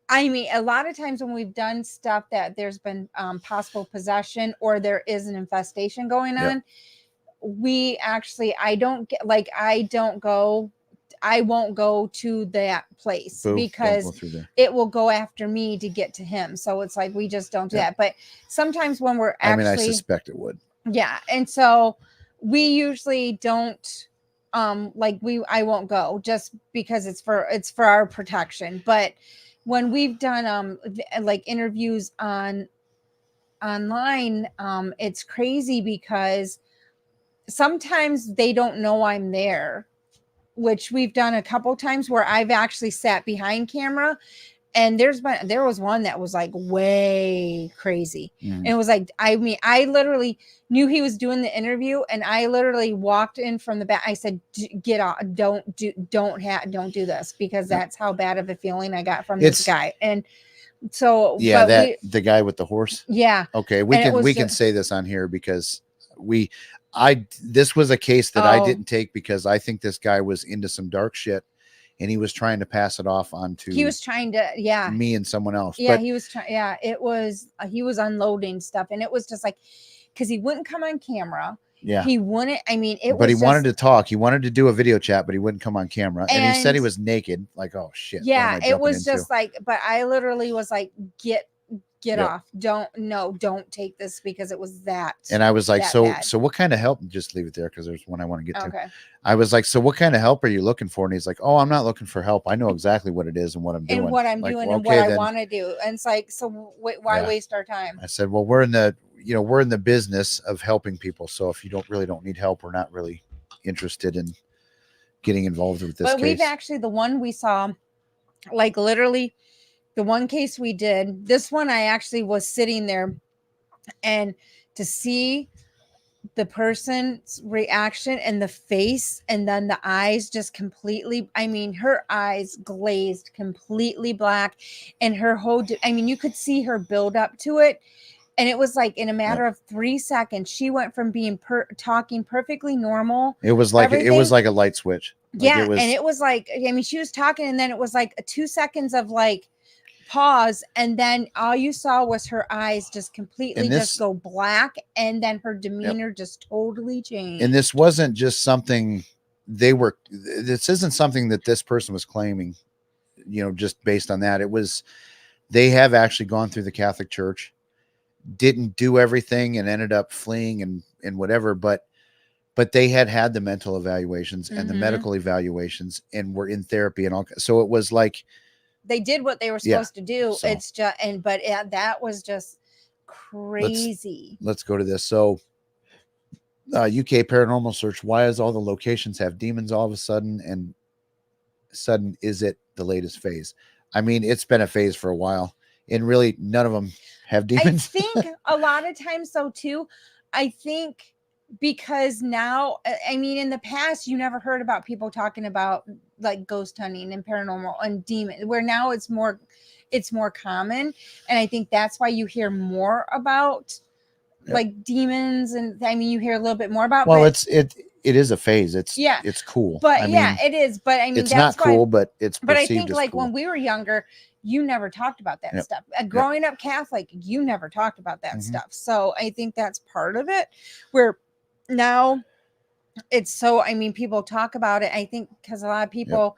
I mean, a lot of times when we've done stuff that there's been possible possession or there is an infestation going Yep. on, we actually, I don't get like, I won't go to that place Boo, don't go because through there. it will go after me to get to him. So it's like, we just don't do Yep. that. But sometimes when we're I actually, mean, I suspect it would. yeah. And so we usually don't, like I won't go just because it's for our protection. But when we've done, like interviews online, it's crazy because sometimes they don't know I'm there, which we've done a couple times where I've actually sat behind camera, and there was one that was like way crazy. And it was like, I mean, I literally knew he was doing the interview, and I literally walked in from the back. I said, get off, don't do this, because that's how bad of a feeling I got from this guy. And so, yeah, but the guy with the horse. yeah. Okay, we can say this on here because this was a case that I didn't take because I think this guy was into some dark shit, and he was trying to pass it off onto. He was trying to, me and someone else. Yeah, but he was trying. Yeah, it was. He was unloading stuff, and it was just like, because he wouldn't come on camera. Yeah, he wouldn't. I mean, but he wanted to talk. He wanted to do a video chat, but he wouldn't come on camera. And he said he was naked. Like, oh shit. Yeah, it was just like. But I literally was like, get off. Don't take this, because it was that. And I was like, so bad. So what kind of help? Just leave it there because there's one I want to get to. Okay. I was like, so what kind of help are you looking for? And he's like, oh, I'm not looking for help. I know exactly what it is and what I'm doing. And what I'm doing and what I want to do. And it's like, so why waste our time? I said, well, we're in the business of helping people. So if you don't need help, we're not really interested in getting involved with this. But we've actually, the one we saw, like literally the one case we did, this one I actually was sitting there, and to see the person's reaction and the face, and then the eyes just completely, I mean, her eyes glazed completely black, and her whole, I mean, you could see her build up to it. And it was like in a matter of 3 seconds, she went from being talking perfectly normal. It was like a light switch. Yeah. And it was like, I mean, she was talking, and then it was like 2 seconds of like pause, and then all you saw was her eyes just completely just go black, and then her demeanor just totally changed. And this wasn't just something this isn't something that this person was claiming, just based on that. It was, they have actually gone through the Catholic Church, didn't do everything, and ended up fleeing and whatever, but they had the mental evaluations and the medical evaluations, and were in therapy and all. So it was like they did what they were supposed to do. So, it's just, that was just crazy. Let's go to this. So UK paranormal search, why does all the locations have demons all of a sudden, and is it the latest phase? I mean, it's been a phase for a while, and really none of them have demons. I think a lot of times though too, I think because now, I mean, in the past, you never heard about people talking about like ghost hunting and paranormal and demon, where now it's more common. And I think that's why you hear more about like demons. And I mean, you hear a little bit more about, it is a phase. It's cool. But it is. But I mean, it's not cool, but it's, but I think like cool. When we were younger, you never talked about that stuff. Growing up Catholic, you never talked about that stuff. So I think that's part of it, where now it's so, I mean, people talk about it, I think, because a lot of people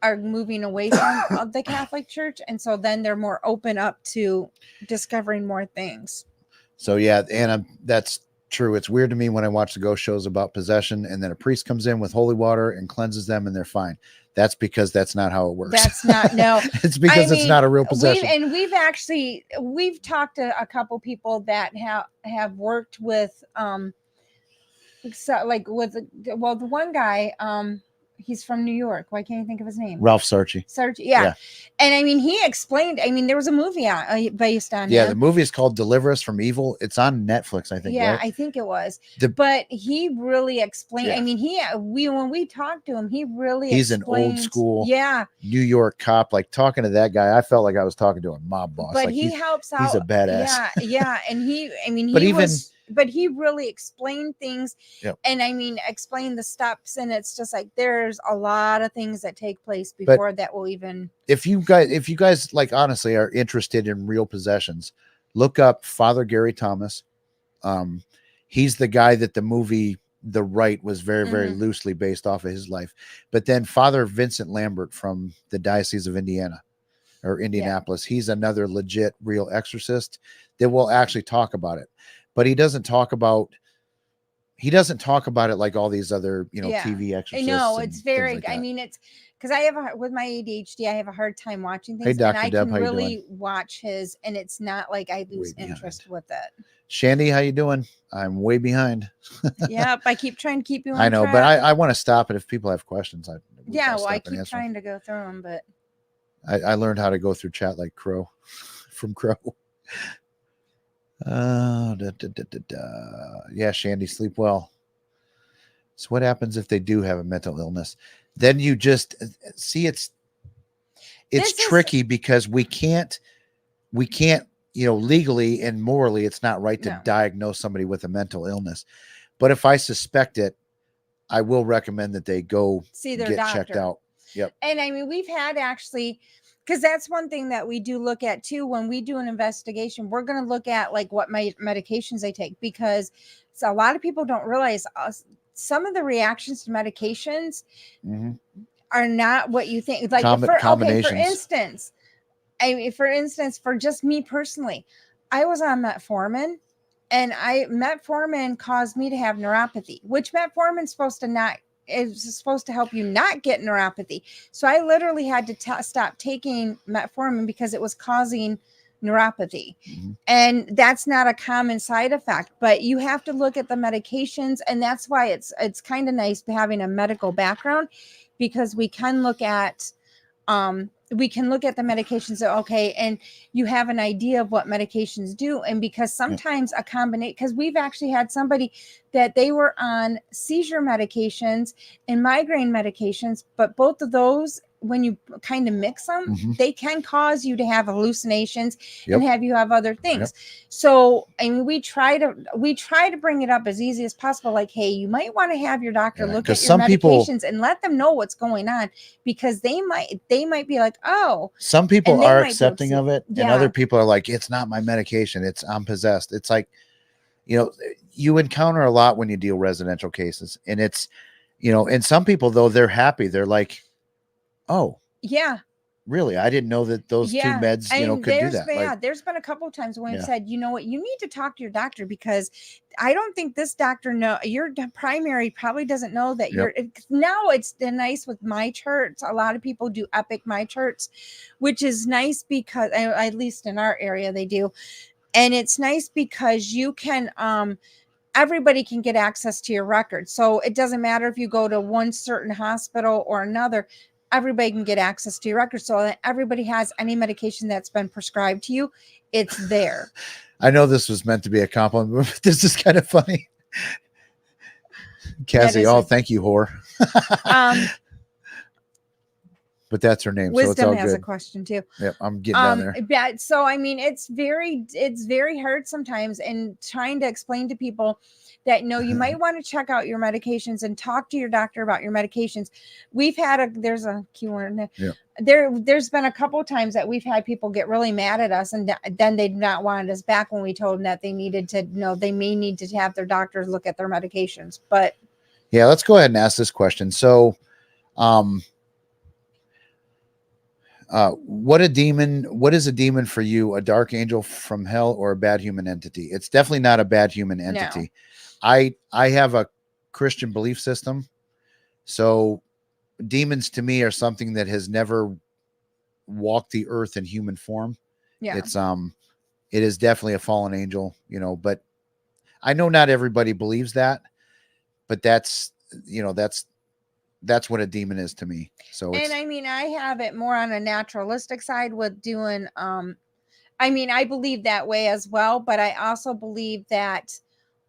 are moving away from the Catholic Church, and so then they're more open up to discovering more things. So yeah, Anna, that's true. It's weird to me when I watch the ghost shows about possession, and then a priest comes in with holy water and cleanses them, and they're fine. That's because that's not how it works. That's not, no. It's because it's not a real possession. We've talked to a couple people that have worked with so like the one guy, he's from New York. Why can't you think of his name? Ralph Sarchi. Yeah. And I mean, he explained, I mean, there was a movie based on him. The movie is called Deliver Us from Evil. It's on Netflix, I think. Yeah, right? I think it was. But he really explained, I mean, when we talked to him, he really he's an old school New York cop. Like, talking to that guy, I felt like I was talking to a mob boss. But like, he helps out. He's a badass. Yeah. And he, I mean, but but he really explained things. Yep. And I mean, explain the steps, and it's just like there's a lot of things that take place But before that will even. if you guys like honestly are interested in real possessions, look up Father Gary Thomas. He's the guy that the movie The Rite was very, very loosely based off of his life. But then Father Vincent Lambert from the Diocese of Indiana or Indianapolis, he's another legit real exorcist that will actually talk about it. But he doesn't talk about it like all these other, TV exorcists. No, it's very, like I mean, it's because I have with my ADHD, I have a hard time watching Hey, things, and Dr. I Deb, can how you really doing? watch his, and it's not like I lose Way interest behind. with it. Shandy, how you doing? I'm way behind. Yep, I keep trying to keep you on I know, track. but I want to stop it if people have questions. I'll I stop and keep answer. trying to go through them, but I learned how to go through chat like Crow from Crow. Yeah, Shandy, sleep well. So what happens if they do have a mental illness? Then you just see it's tricky because we can't legally and morally it's not right to diagnose somebody with a mental illness. But if I suspect it, I will recommend that they go see their get doctor. checked out. Yep. And I mean, we've had actually, because that's one thing that we do look at too when we do an investigation. We're going to look at like what medications they take, because a lot of people don't realize some of the reactions to medications are not what you think. Like for instance, for just me personally, I was on metformin, and metformin caused me to have neuropathy, which metformin is supposed to help you not get neuropathy. So I literally had to stop taking metformin because it was causing neuropathy. And that's not a common side effect, but you have to look at the medications. And that's why it's kind of nice having a medical background, because we can look at the medications. Okay, and you have an idea of what medications do. And because sometimes a combination, because we've actually had somebody that they were on seizure medications and migraine medications, but both of those, when you kind of mix them, they can cause you to have hallucinations and have you have other things. So I mean, we try to bring it up as easy as possible. Like, hey, you might want to have your doctor look at your medications and let them know what's going on, because they might be like, oh, some people are accepting of it, and other people are like, it's not my medication, I'm possessed. It's like, you encounter a lot when you deal residential cases, and it's, and some people though, they're happy. They're like, oh yeah, really? I didn't know that those two meds, could do that. There's been a couple of times when we've said, you know what, you need to talk to your doctor, because I don't think this doctor your primary probably doesn't know that now it's nice with my charts. A lot of people do Epic My Charts, which is nice because at least in our area they do. And it's nice because you can, everybody can get access to your records. So it doesn't matter if you go to one certain hospital or another, everybody can get access to your records. So that everybody has any medication that's been prescribed to you, it's there. I know this was meant to be a compliment, but this is kind of funny. Cassie, thank you, whore. But that's her name. Wisdom so it's all has good. a question too. Yep, I'm getting down there. Yeah, so I mean, it's very hard sometimes, and trying to explain to people that you might want to check out your medications and talk to your doctor about your medications. We've had there's a keyword there's been a couple of times that we've had people get really mad at us, and then they not wanted us back when we told them that they needed to they may need to have their doctors look at their medications. But yeah, let's go ahead and ask this question. So what is a demon for you? A dark angel from hell or a bad human entity? It's definitely not a bad human entity. No. I have a Christian belief system. So demons to me are something that has never walked the earth in human form. Yeah. It is definitely a fallen angel, but I know not everybody believes that, but that's what a demon is to me. So and I mean, I have it more on a naturalistic side with doing I mean, I believe that way as well, but I also believe that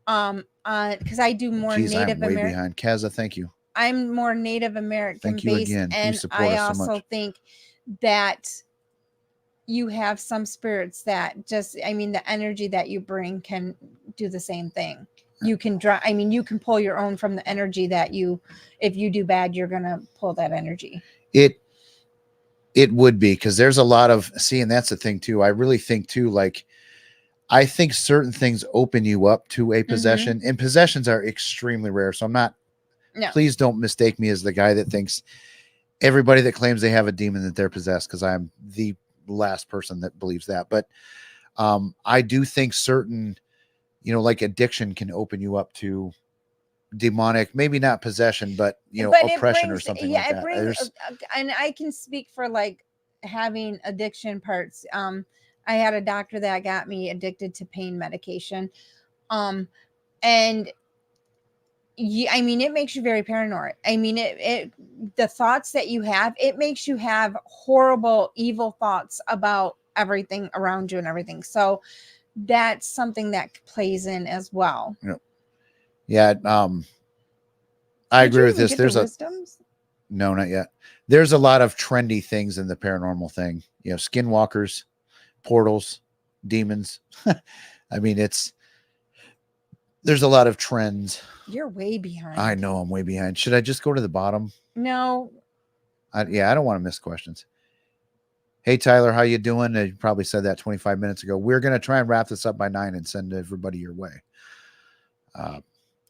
because I do more Native American. Way behind. Kaza, thank you. I'm more Native American based, again. And I also think that you have some spirits that just, I mean, the energy that you bring can do the same thing. You can draw, I mean, you can pull your own from the energy that you, if you do bad, you're going to pull that energy. It would be, because there's a lot of, see, and that's the thing too. I really think too, like, I think certain things open you up to a possession, and possessions are extremely rare. So I'm not, No. please don't mistake me as the guy that thinks everybody that claims they have a demon that they're possessed, because I'm the last person that believes that. But I do think certain, like addiction can open you up to demonic, maybe not possession, but but oppression brings, or something yeah, like that. it brings, and I can speak for like having addiction parts. I had a doctor that got me addicted to pain medication. And I mean, it makes you very paranoid. I mean, the thoughts that you have, it makes you have horrible, evil thoughts about everything around you and everything. So that's something that plays in as well. Yeah. I Did agree you with even this. get There's the a, wisdoms? no, not yet. There's a lot of trendy things in the paranormal thing, skinwalkers, portals, demons. I mean, there's a lot of trends. You're way behind. I know I'm way behind. Should I just go to the bottom? No. I don't want to miss questions. Hey, Tyler, how you doing? You probably said that 25 minutes ago. We're going to try and wrap this up by 9 and send everybody your way.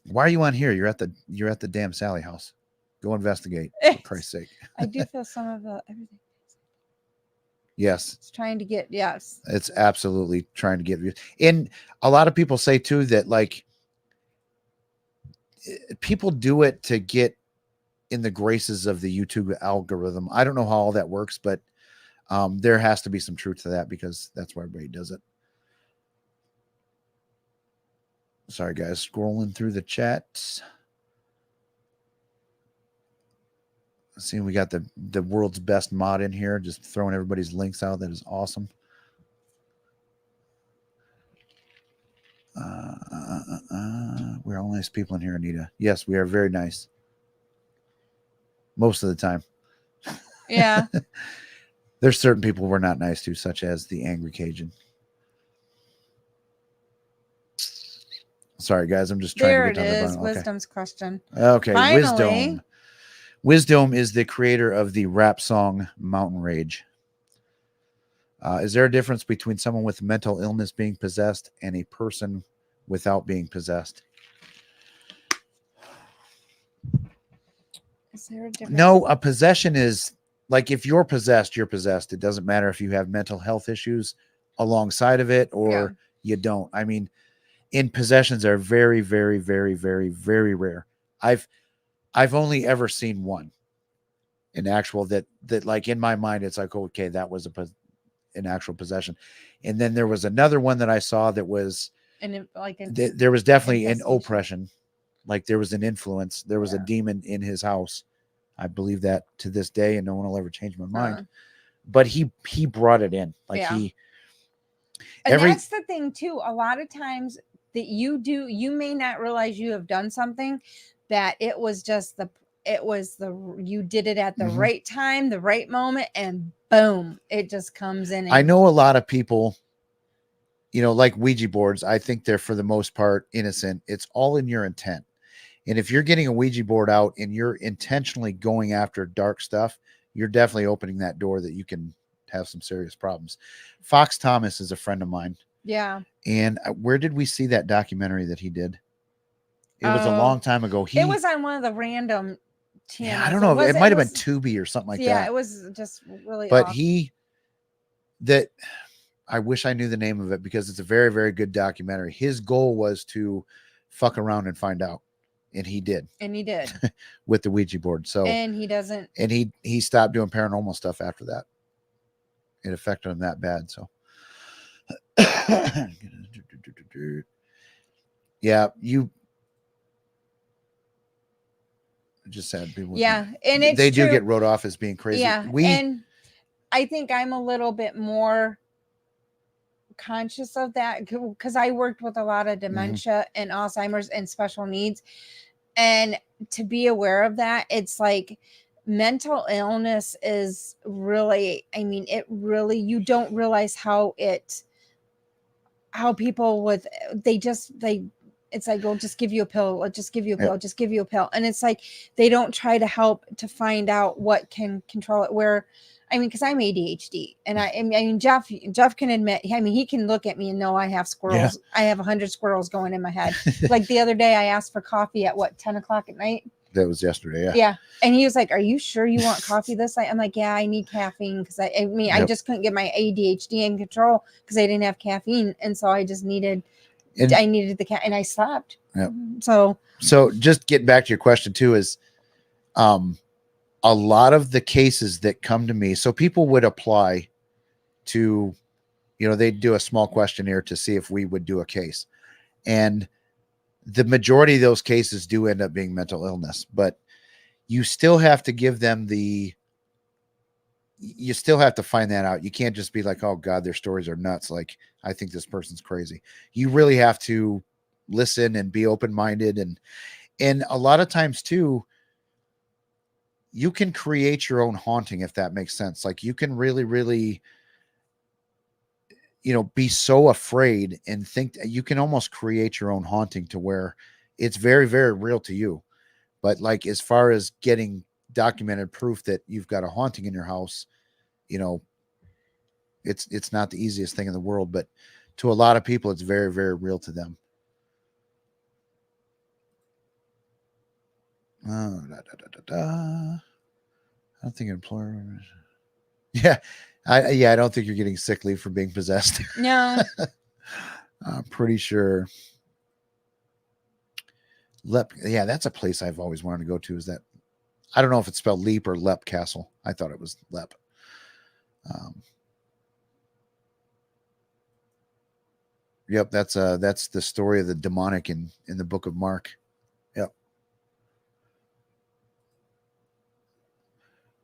Why are you on here? You're at the damn Sally house. Go investigate, for Christ's sake. I do feel some of everything. Yes. It's trying to get, yes. It's absolutely trying to get views. And a lot of people say too that like people do it to get in the graces of the YouTube algorithm. I don't know how all that works, but there has to be some truth to that, because that's why everybody does it. Sorry, guys, scrolling through the chats. See, we got the world's best mod in here, just throwing everybody's links out. That is awesome. We're all nice people in here, Anita. Yes, we are very nice. Most of the time. Yeah. There's certain people we're not nice to, such as the Angry Cajun. Sorry, guys. I'm just trying there to get down it the is. bottom. Okay. Wisdom's question. Okay. Finally. Wisdom. Wisdom is the creator of the rap song Mountain Rage. Is there a difference between someone with mental illness being possessed and a person without being possessed? Is there a difference? No, a possession is like, if you're possessed, you're possessed. It doesn't matter if you have mental health issues alongside of it or you don't. I mean, in possessions are very, very, very, very, very rare. I've only ever seen one in actual that like in my mind, it's like, okay, that was an actual possession. And then there was another one that I saw that was there was definitely an oppression. Like there was an influence. There was a demon in his house. I believe that to this day, and no one will ever change my mind. But he brought it in. Like and that's the thing too. A lot of times that you may not realize you have done something, that it was you did it at the right time, the right moment, and boom, it just comes in. I know a lot of people, like Ouija boards, I think they're for the most part innocent. It's all in your intent. And if you're getting a Ouija board out and you're intentionally going after dark stuff, you're definitely opening that door that you can have some serious problems. Fox Thomas is a friend of mine. Yeah. And where did we see that documentary that he did? It was a long time ago. It was on one of the random channels. Yeah, I don't know. It might have been Tubi or something like that. Yeah, it was just really But off. I wish I knew the name of it, because it's a very, very good documentary. His goal was to fuck around and find out. And he did. With the Ouija board. So, and he doesn't. And he stopped doing paranormal stuff after that. It affected him that bad. So, yeah, you just said people. Yeah, and they do get wrote off as being crazy. Yeah, and I think I'm a little bit more conscious of that, because I worked with a lot of dementia and Alzheimer's and special needs, and to be aware of that, it's like mental illness is really, I mean, it really, you don't realize how it how people with they it's like, oh, just give you a pill, I'll just give you a pill, Yep. just give you a pill. And it's like they don't try to help to find out what can control it. Where I mean, because I'm ADHD, and I mean Jeff can admit, I mean, he can look at me and know I have Yeah. squirrels. I have 100 squirrels going in my head. Like the other day I asked for coffee at what, 10 o'clock at night. That was yesterday. Yeah. Yeah. And he was like, "Are you sure you want coffee this night?" I'm like, "Yeah, I need caffeine because I mean, I Yep. just couldn't get my ADHD in control because I didn't have caffeine, and so I just needed, And, I needed the and I slept." Yep. So just getting back to your question too is, a lot of the cases that come to me, so people would apply to, they'd do a small questionnaire to see if we would do a case, and the majority of those cases do end up being mental illness, but you still have to give them you still have to find that out. You can't just be like, oh God, their stories are nuts. Like, I think this person's crazy. You really have to listen and be open-minded. And a lot of times too, you can create your own haunting, if that makes sense. Like, you can really, really, be so afraid and think that you can almost create your own haunting to where it's very, very real to you. But like, as far as getting documented proof that you've got a haunting in your house, it's not the easiest thing in the world, but to a lot of people, it's very, very real to them. Oh, I don't think employer. Yeah, I don't think you're getting sick leave for being possessed. no, I'm pretty sure. Lep, yeah, that's a place I've always wanted to go to. Is that, I don't know if it's spelled Leap or Lep Castle. I thought it was Lep. Yep, that's the story of the demonic in the book of Mark. Yep.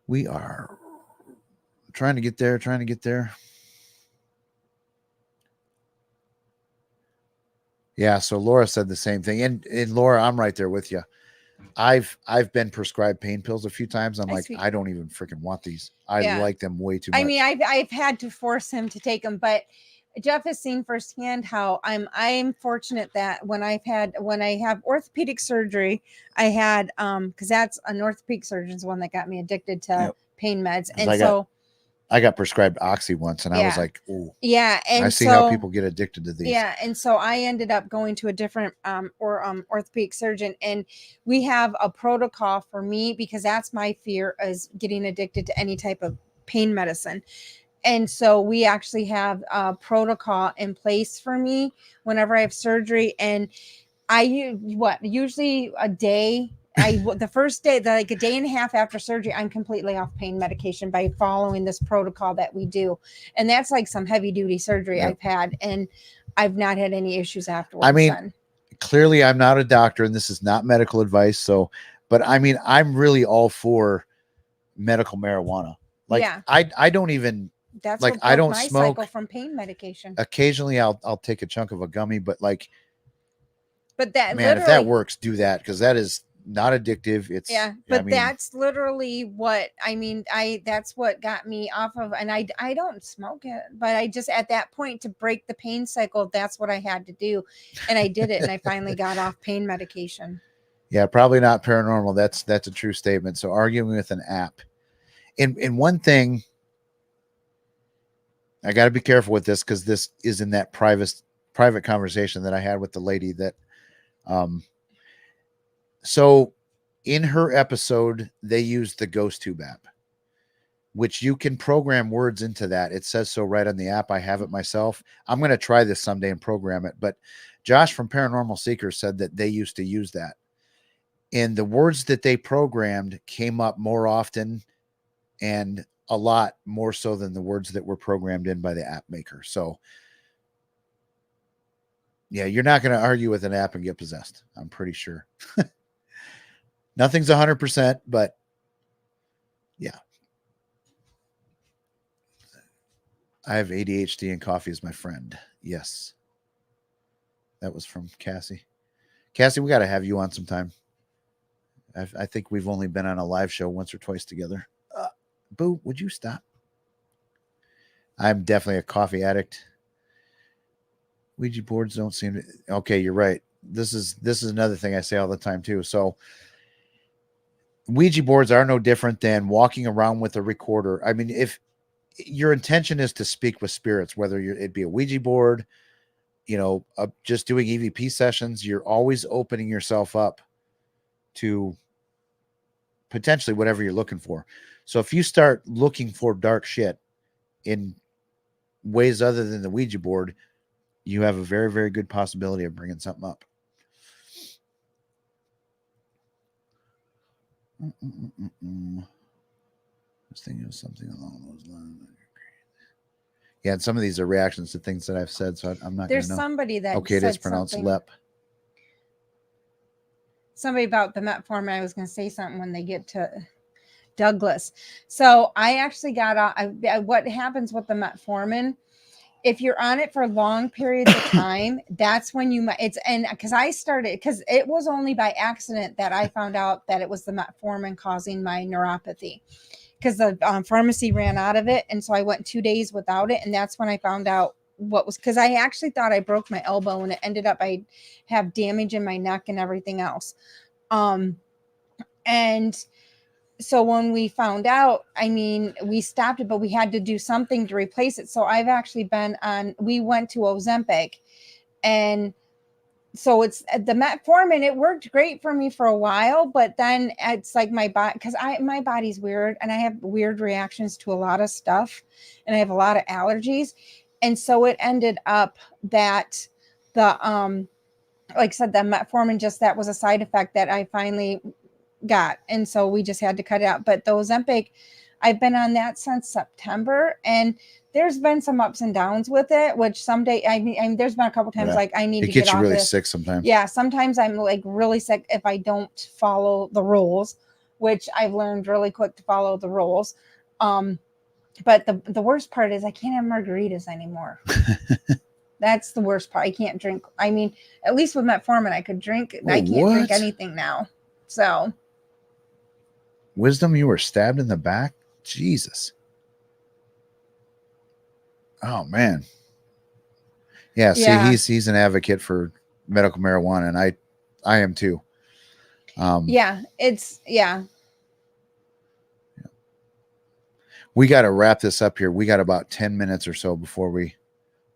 We are trying to get there. Yeah, so Laura said the same thing. And Laura, I'm right there with you. I've been prescribed pain pills a few times. I'm like, I don't even freaking want these. I like them way too much. I mean, I've had to force him to take them, but Jeff has seen firsthand how I'm fortunate that when I have orthopedic surgery, I had because that's an orthopedic surgeon's one that got me addicted to pain meds, and I got prescribed Oxy once, and I was like, "Oh, yeah." And I see how people get addicted to these. Yeah, and so I ended up going to a different orthopedic surgeon, and we have a protocol for me because that's my fear, is getting addicted to any type of pain medicine. And so we actually have a protocol in place for me whenever I have surgery, and I usually a day. The first day, like a day and a half after surgery, I'm completely off pain medication by following this protocol that we do, and that's like some heavy duty surgery I've had, and I've not had any issues afterwards. I mean, clearly I'm not a doctor, and this is not medical advice. So, but I mean, I'm really all for medical marijuana. Like, I don't even. That's like, what I don't my smoke cycle from pain medication. Occasionally, I'll take a chunk of a gummy, but like. But that, man, if that works, do that, because that is not addictive. It's but that's literally what I mean. That's what got me off of, and I don't smoke it, but I just, at that point, to break the pain cycle, that's what I had to do, and I did it, and I finally got off pain medication. Yeah, probably not paranormal. That's a true statement. So, arguing with an app, and one thing, I got to be careful with this, because this is in that private conversation that I had with the lady that, so in her episode, they used the GhostTube app, which you can program words into that. It says so right on the app. I have it myself. I'm going to try this someday and program it. But Josh from Paranormal Seekers said that they used to use that, and the words that they programmed came up more often and a lot more so than the words that were programmed in by the app maker. So yeah, you're not going to argue with an app and get possessed, I'm pretty sure. Nothing's 100%, but yeah. I have ADHD and coffee is my friend. Yes. That was from Cassie. Cassie, we got to have you on sometime. I think we've only been on a live show once or twice together. Boo, would you stop? I'm definitely a coffee addict. Ouija boards don't seem to. Okay, you're right. This is another thing I say all the time too. So Ouija boards are no different than walking around with a recorder. I mean, if your intention is to speak with spirits, whether it be a Ouija board, just doing EVP sessions, you're always opening yourself up to potentially whatever you're looking for. So if you start looking for dark shit in ways other than the Ouija board, you have a very, very good possibility of bringing something up. I was thinking of something along those lines. Yeah, and some of these are reactions to things that I've said, so I'm not going There's to know. somebody that Okay, it said is pronounced something. lep. Somebody about the metformin. I was going to say something when they get to Douglas. So I actually got on. What happens with the metformin? If you're on it for long periods of time, that's when you it's and because I started because it was only by accident that I found out that it was the metformin causing my neuropathy because the pharmacy ran out of it, and so I went 2 days without it, and that's when I found out what was because I actually thought I broke my elbow, and it ended up I have damage in my neck and everything else. And so when we found out, I mean, we stopped it, but we had to do something to replace it. So I've actually been on, we went to Ozempic, and so it's the metformin. It worked great for me for a while, but then it's like my body, because my body's weird and I have weird reactions to a lot of stuff and I have a lot of allergies. And so it ended up that the like I said, the metformin, just that was a side effect that I finally got, and so we just had to cut it out. But the Ozempic, I've been on that since September, and there's been some ups and downs with it, which someday I mean there's been a couple times like I need it to gets get you off really this. sick sometimes. Yeah, sometimes I'm like really sick if I don't follow the rules, which I've learned really quick to follow the rules. But the worst part is I can't have margaritas anymore. That's the worst part. I can't drink. I mean, at least with metformin, I could drink. Wait, I can't drink what? anything now. So Wisdom, you were stabbed in the back? Jesus. Oh man. Yeah, see, yeah, he's an advocate for medical marijuana, and I am too. it's We got to wrap this up here. We got about 10 minutes or so before we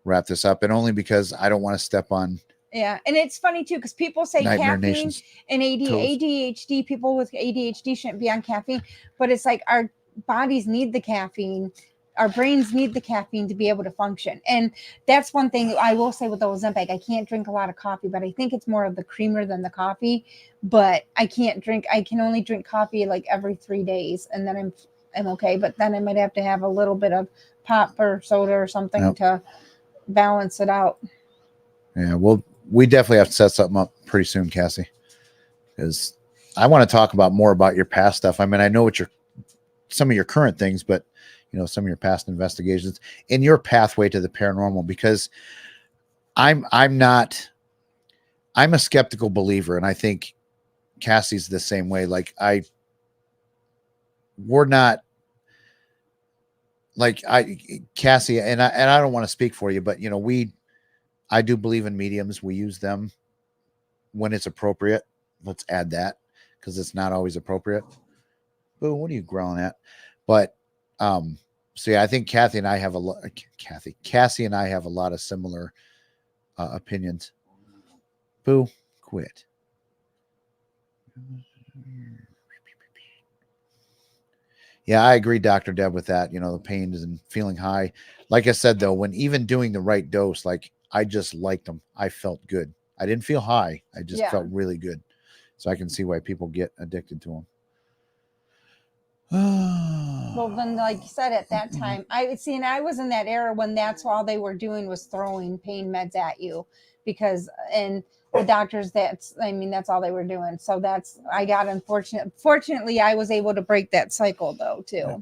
wrap this up, and only because I don't want to step on. Yeah, and it's funny too because people say Nightmare caffeine Nation's and toes. ADHD, people with ADHD shouldn't be on caffeine, but it's like our bodies need the caffeine, our brains need the caffeine to be able to function. And that's one thing I will say with the Ozempic. I can't drink a lot of coffee, but I think it's more of the creamer than the coffee. But I can only drink coffee like every 3 days, and then I'm okay. But then I might have to have a little bit of pop or soda or something to balance it out. Yeah, well, we definitely have to set something up pretty soon, Cassie, because I want to talk about more about your past stuff. I mean, I know what some of your current things, but some of your past investigations and your pathway to the paranormal, because I'm a skeptical believer, and I think Cassie's the same way. Like we're not like Cassie, and I don't want to speak for you, but I do believe in mediums. We use them when it's appropriate. Let's add that, because it's not always appropriate. Boo, what are you growling at? But so yeah, I think Cassie and I have a lot of similar opinions. Boo, quit. Yeah, I agree, Dr. Deb, with that. The pain and feeling high. Like I said, though, when even doing the right dose, like I just liked them. I felt good. I didn't feel high. I just felt really good. So I can see why people get addicted to them. Well, then, like you said, at that time, and I was in that era when that's all they were doing was throwing pain meds at you, because and the doctors, that's all they were doing. So I got fortunately I was able to break that cycle though too. Yeah.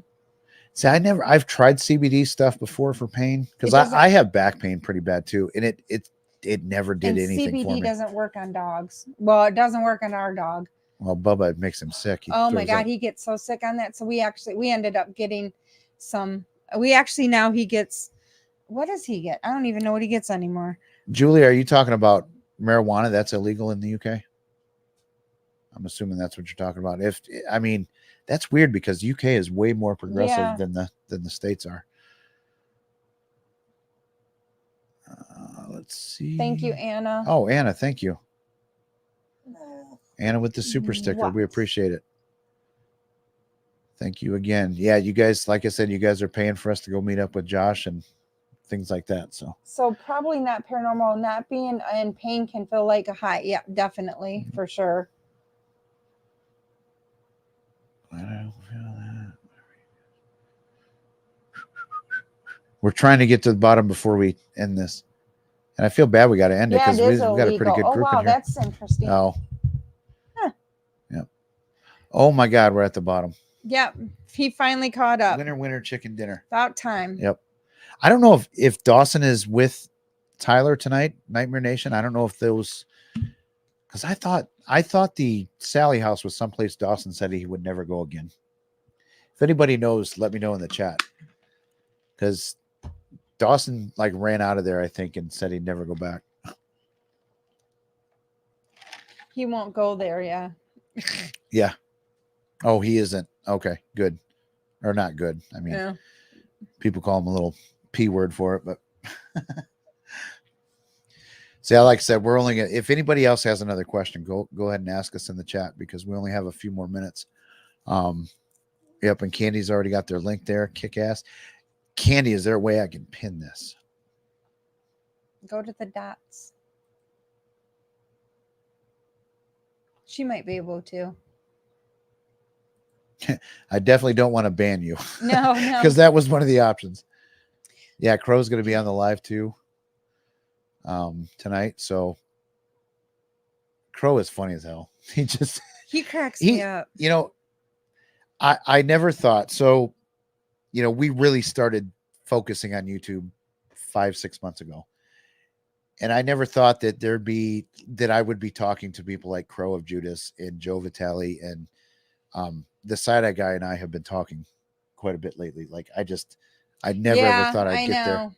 See, I've tried CBD stuff before for pain, because I have back pain pretty bad too, and it never did anything CBD for me. CBD doesn't work on dogs. Well, it doesn't work on our dog. Well, Bubba, it makes him sick. Oh my God, he gets so sick on that. So we ended up getting some. Now he gets, what does he get? I don't even know what he gets anymore. Julie, are you talking about marijuana that's illegal in the UK? I'm assuming that's what you're talking about. If I mean, that's weird because UK is way more progressive Yeah. than the states are. Let's see. Thank you, Anna. Oh, Anna, thank you. Anna with the super sticker. We What? appreciate it. Thank you again. Yeah, you guys, like I said, you guys are paying for us to go meet up with Josh and things like that. So probably not paranormal. Not being in pain can feel like a high. Yeah, definitely, for sure. I don't feel that. We're trying to get to the bottom before we end this. And I feel bad we got to end it Yeah, because it is we got a pretty illegal. good Oh group wow, in here. that's interesting. Oh. Huh. Yep. Oh my God, we're at the bottom. Yep, he finally caught up. Winner, chicken dinner. About time. Yep. I don't know if Dawson is with Tyler tonight, Nightmare Nation. I don't know if those, because I thought the Sally house was someplace Dawson said he would never go again. If anybody knows, let me know in the chat. Because Dawson like ran out of there, I think, and said he'd never go back. He won't go there. Yeah. Yeah. Oh, he isn't. Okay, good. Or not good. I mean, Yeah. people call him a little P word for it, but see, like I said, we're only gonna, if anybody else has another question, go ahead and ask us in the chat because we only have a few more minutes. Yep, and Candy's already got their link there. Kick ass. Candy, is there a way I can pin this? Go to the dots. She might be able to. I definitely don't want to ban you. No, Because that was one of the options. Yeah, Crow's going to be on the live too tonight. So Crow is funny as hell. He cracks me up. You know, I never thought so. You know, we really started focusing on YouTube 5-6 months ago. And I never thought that I would be talking to people like Crow of Judas and Joe Vitale and the side-eye guy and I have been talking quite a bit lately. Like I never ever thought I'd get there.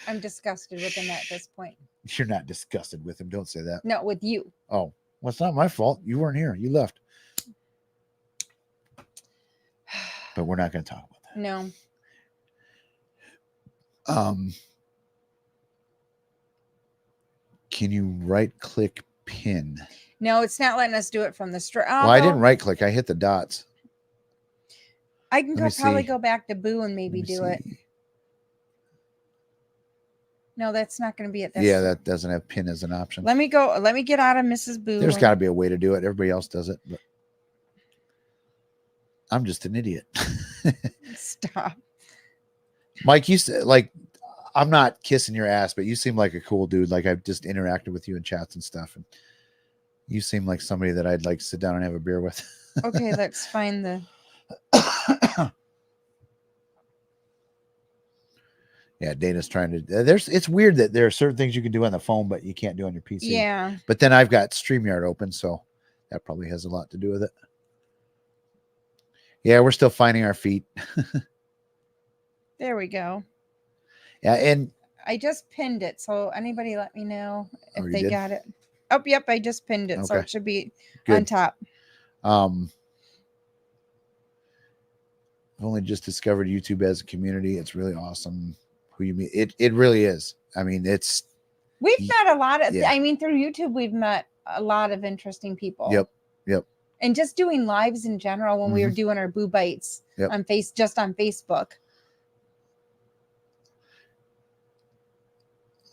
I'm disgusted with him at this point. You're not disgusted with him. Don't say that. No, with you. Oh, well, it's not my fault. You weren't here. You left. But we're not going to talk about that. No. Can you right click pin? No, it's not letting us do it from the stream. Well, I didn't right click. I hit the dots. I can probably go back to Boo and maybe do it. No, that's not going to be it. Yeah, that doesn't have pin as an option. Let me go. Let me get out of Mrs. Boo. There's got to be a way to do it. Everybody else does it, but I'm just an idiot. Stop. Mike, you said, like, I'm not kissing your ass, but you seem like a cool dude. Like, I've just interacted with you in chats and stuff, and you seem like somebody that I'd like sit down and have a beer with. Okay, let's find the. Yeah, Dana's trying to. It's weird that there are certain things you can do on the phone, but you can't do on your PC. Yeah. But then I've got StreamYard open, so that probably has a lot to do with it. Yeah, we're still finding our feet. There we go. Yeah, and I just pinned it, so anybody let me know if they did? got it. Oh, yep, I just pinned it, so Okay. it should be Good. on top. I've only just discovered YouTube as a community. It's really awesome. Who you meet, it really is. I mean, we've met a lot of. Yeah. I mean, through YouTube, we've met a lot of interesting people. Yep. And just doing lives in general when we were doing our Boo Bites on Facebook.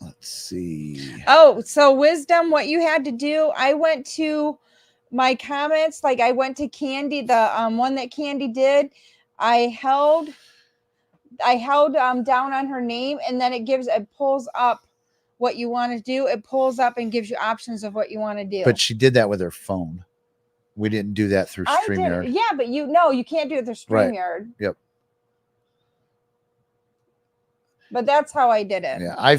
Let's see. Oh, so Wisdom, what you had to do, I went to my comments, like I went to Candy, the one that Candy did. I held down on her name, and then it pulls up what you want to do. It pulls up and gives you options of what you want to do. But she did that with her phone. We didn't do that through StreamYard. Yeah, but you can't do it through StreamYard. Right. Yep. But that's how I did it. Yeah,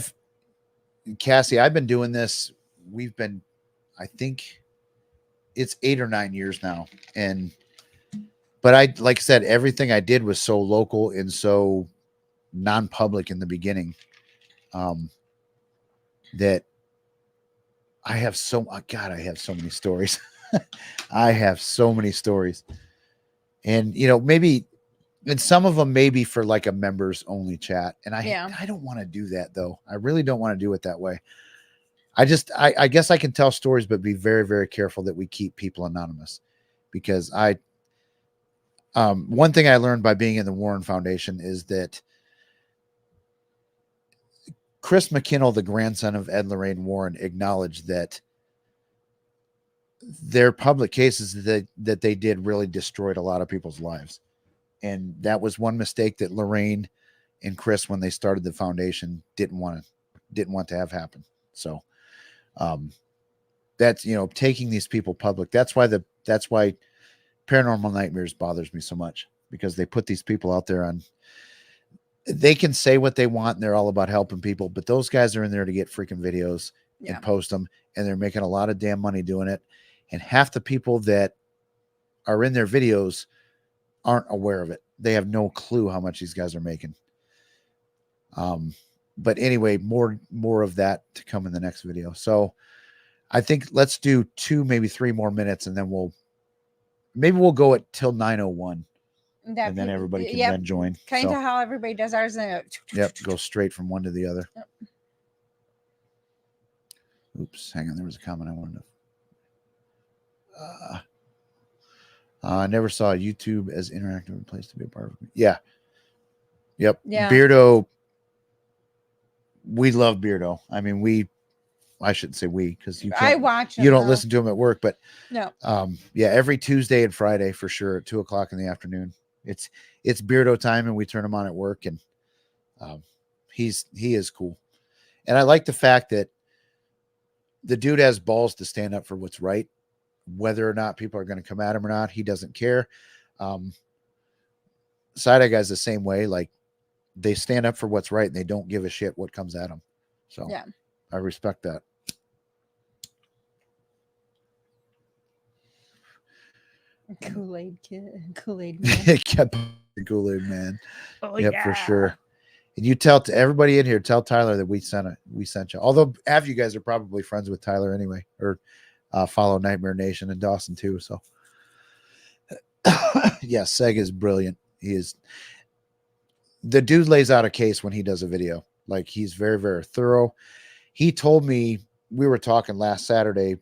Cassie, I've been doing this. I think it's 8 or 9 years now. But like I said, everything I did was so local and so non-public in the beginning. that I have God, I have so many stories. I have so many stories. And maybe, and some of them maybe for like a members only chat. And Yeah. I don't want to do that though. I really don't want to do it that way. I guess I can tell stories, but be very, very careful that we keep people anonymous, because one thing I learned by being in the Warren Foundation is that Chris McKinnell, the grandson of Ed Lorraine Warren, acknowledged that their public cases that they did really destroyed a lot of people's lives. And that was one mistake that Lorraine and Chris, when they started the foundation, didn't want to have happen. So that's taking these people public. That's why Paranormal Nightmares bothers me so much, because they put these people out there on. They can say what they want and they're all about helping people, but those guys are in there to get freaking videos and post them, and they're making a lot of damn money doing it. And half the people that are in their videos aren't aware of it. They have no clue how much these guys are making. But anyway, more of that to come in the next video. So I think let's do 2, maybe 3 more minutes, and then we'll go at till 9:01. And then everybody can then join. Kind of how everybody does ours. Yep, go straight from one to the other. Yep. Oops, hang on. There was a comment I wanted to. I never saw YouTube as interactive a place to be a part of. Yeah. Yep. Yeah. Beardo. We love Beardo. I mean, I shouldn't say we, because I watch him. You don't listen to him at work, but no. Yeah, every Tuesday and Friday for sure at 2:00 in the afternoon. It's Beardo time, and we turn him on at work, and he is cool. And I like the fact that the dude has balls to stand up for what's right, whether or not people are going to come at him or not. He doesn't care. Side-eye guys the same way. Like, they stand up for what's right, and they don't give a shit what comes at them. So yeah, I respect that. Kool-Aid man. Kool-Aid man. Oh, yep, yeah, for sure. And you tell to everybody in here, tell Tyler that we sent you. Although half of you guys are probably friends with Tyler anyway, or follow Nightmare Nation and Dawson too. So yeah, Seg is brilliant. The dude lays out a case when he does a video. Like, he's very, very thorough. He told me, we were talking last Saturday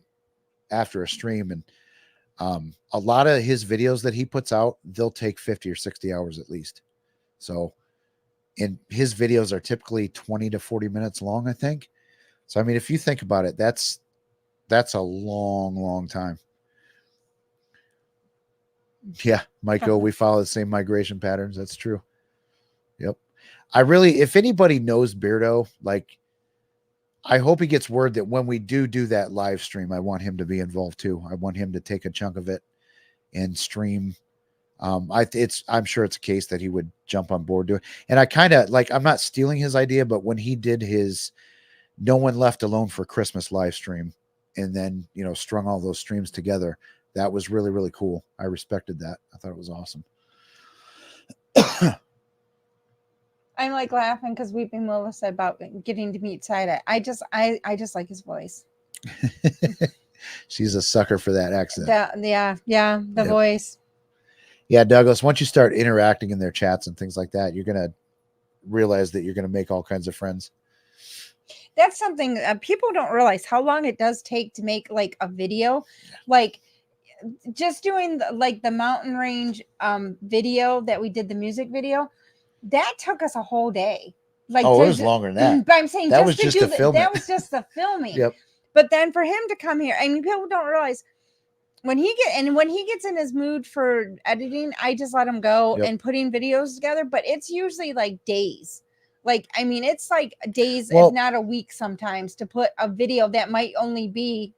after a stream, and a lot of his videos that he puts out, they'll take 50 or 60 hours at least. So, and his videos are typically 20 to 40 minutes long, I think. So, I mean, if you think about it, that's a long, long time. Yeah, Michael, we follow the same migration patterns. That's true. Yep. If anybody knows Beardo, like, I hope he gets word that when we do that live stream, I want him to be involved too. I want him to take a chunk of it and stream. I'm sure it's a case that he would jump on board to it. And I kind of like, I'm not stealing his idea, but when he did his No One Left Alone for Christmas live stream, and then, strung all those streams together, that was really, really cool. I respected that. I thought it was awesome. I'm like laughing because Weeping Willow said about getting to meet Side-Eye. I just like his voice. She's a sucker for that accent. The voice. Yeah, Douglas, once you start interacting in their chats and things like that, you're going to realize that you're going to make all kinds of friends. That's something people don't realize, how long it does take to make like a video. Like, just doing the mountain range video that we did, the music video, that took us a whole day. Like, it was longer than that. But I'm saying that was just the filming. That was just the filming. Yep. But then for him to come here, I mean, people don't realize when he gets in his mood for editing, I just let him go and putting videos together. But it's usually like days. Like, I mean, it's like days, if not a week sometimes, to put a video that might only be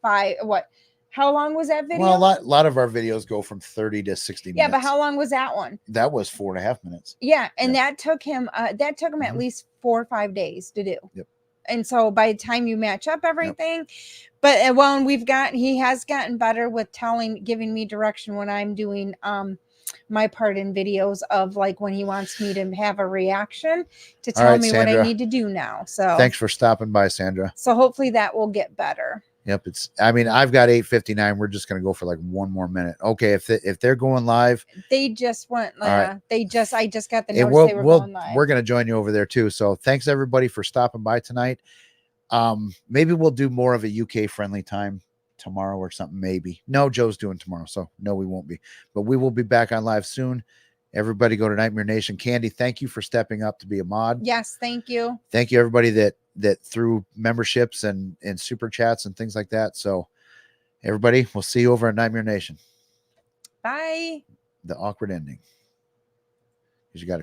how long was that video? Well, a lot of our videos go from 30 to 60 minutes. Yeah, but how long was that one? That was 4.5 minutes. Yeah, and that took him at least 4 or 5 days to do. Yep. And so by the time you match up everything, but he has gotten better with giving me direction when I'm doing my part in videos of like when he wants me to have a reaction to All tell right, me what I Sandra. need to do now. So Thanks for stopping by, Sandra. so hopefully that will get better. Yep, I mean, I've got 8:59. We're just gonna go for like one more minute. Okay, if they're going live, They just went. All right. I just got the and notice they were going live. we're gonna join you over there too. So thanks everybody for stopping by tonight. Maybe we'll do more of a UK friendly time tomorrow or something. Maybe no, Joe's doing tomorrow, so no, we won't be. But we will be back on live soon. Everybody go to Nightmare Nation. Candy, thank you for stepping up to be a mod. Yes, thank you. Thank you everybody that through memberships and super chats and things like that. So everybody, we'll see you over at Nightmare Nation. Bye. The awkward ending. You got to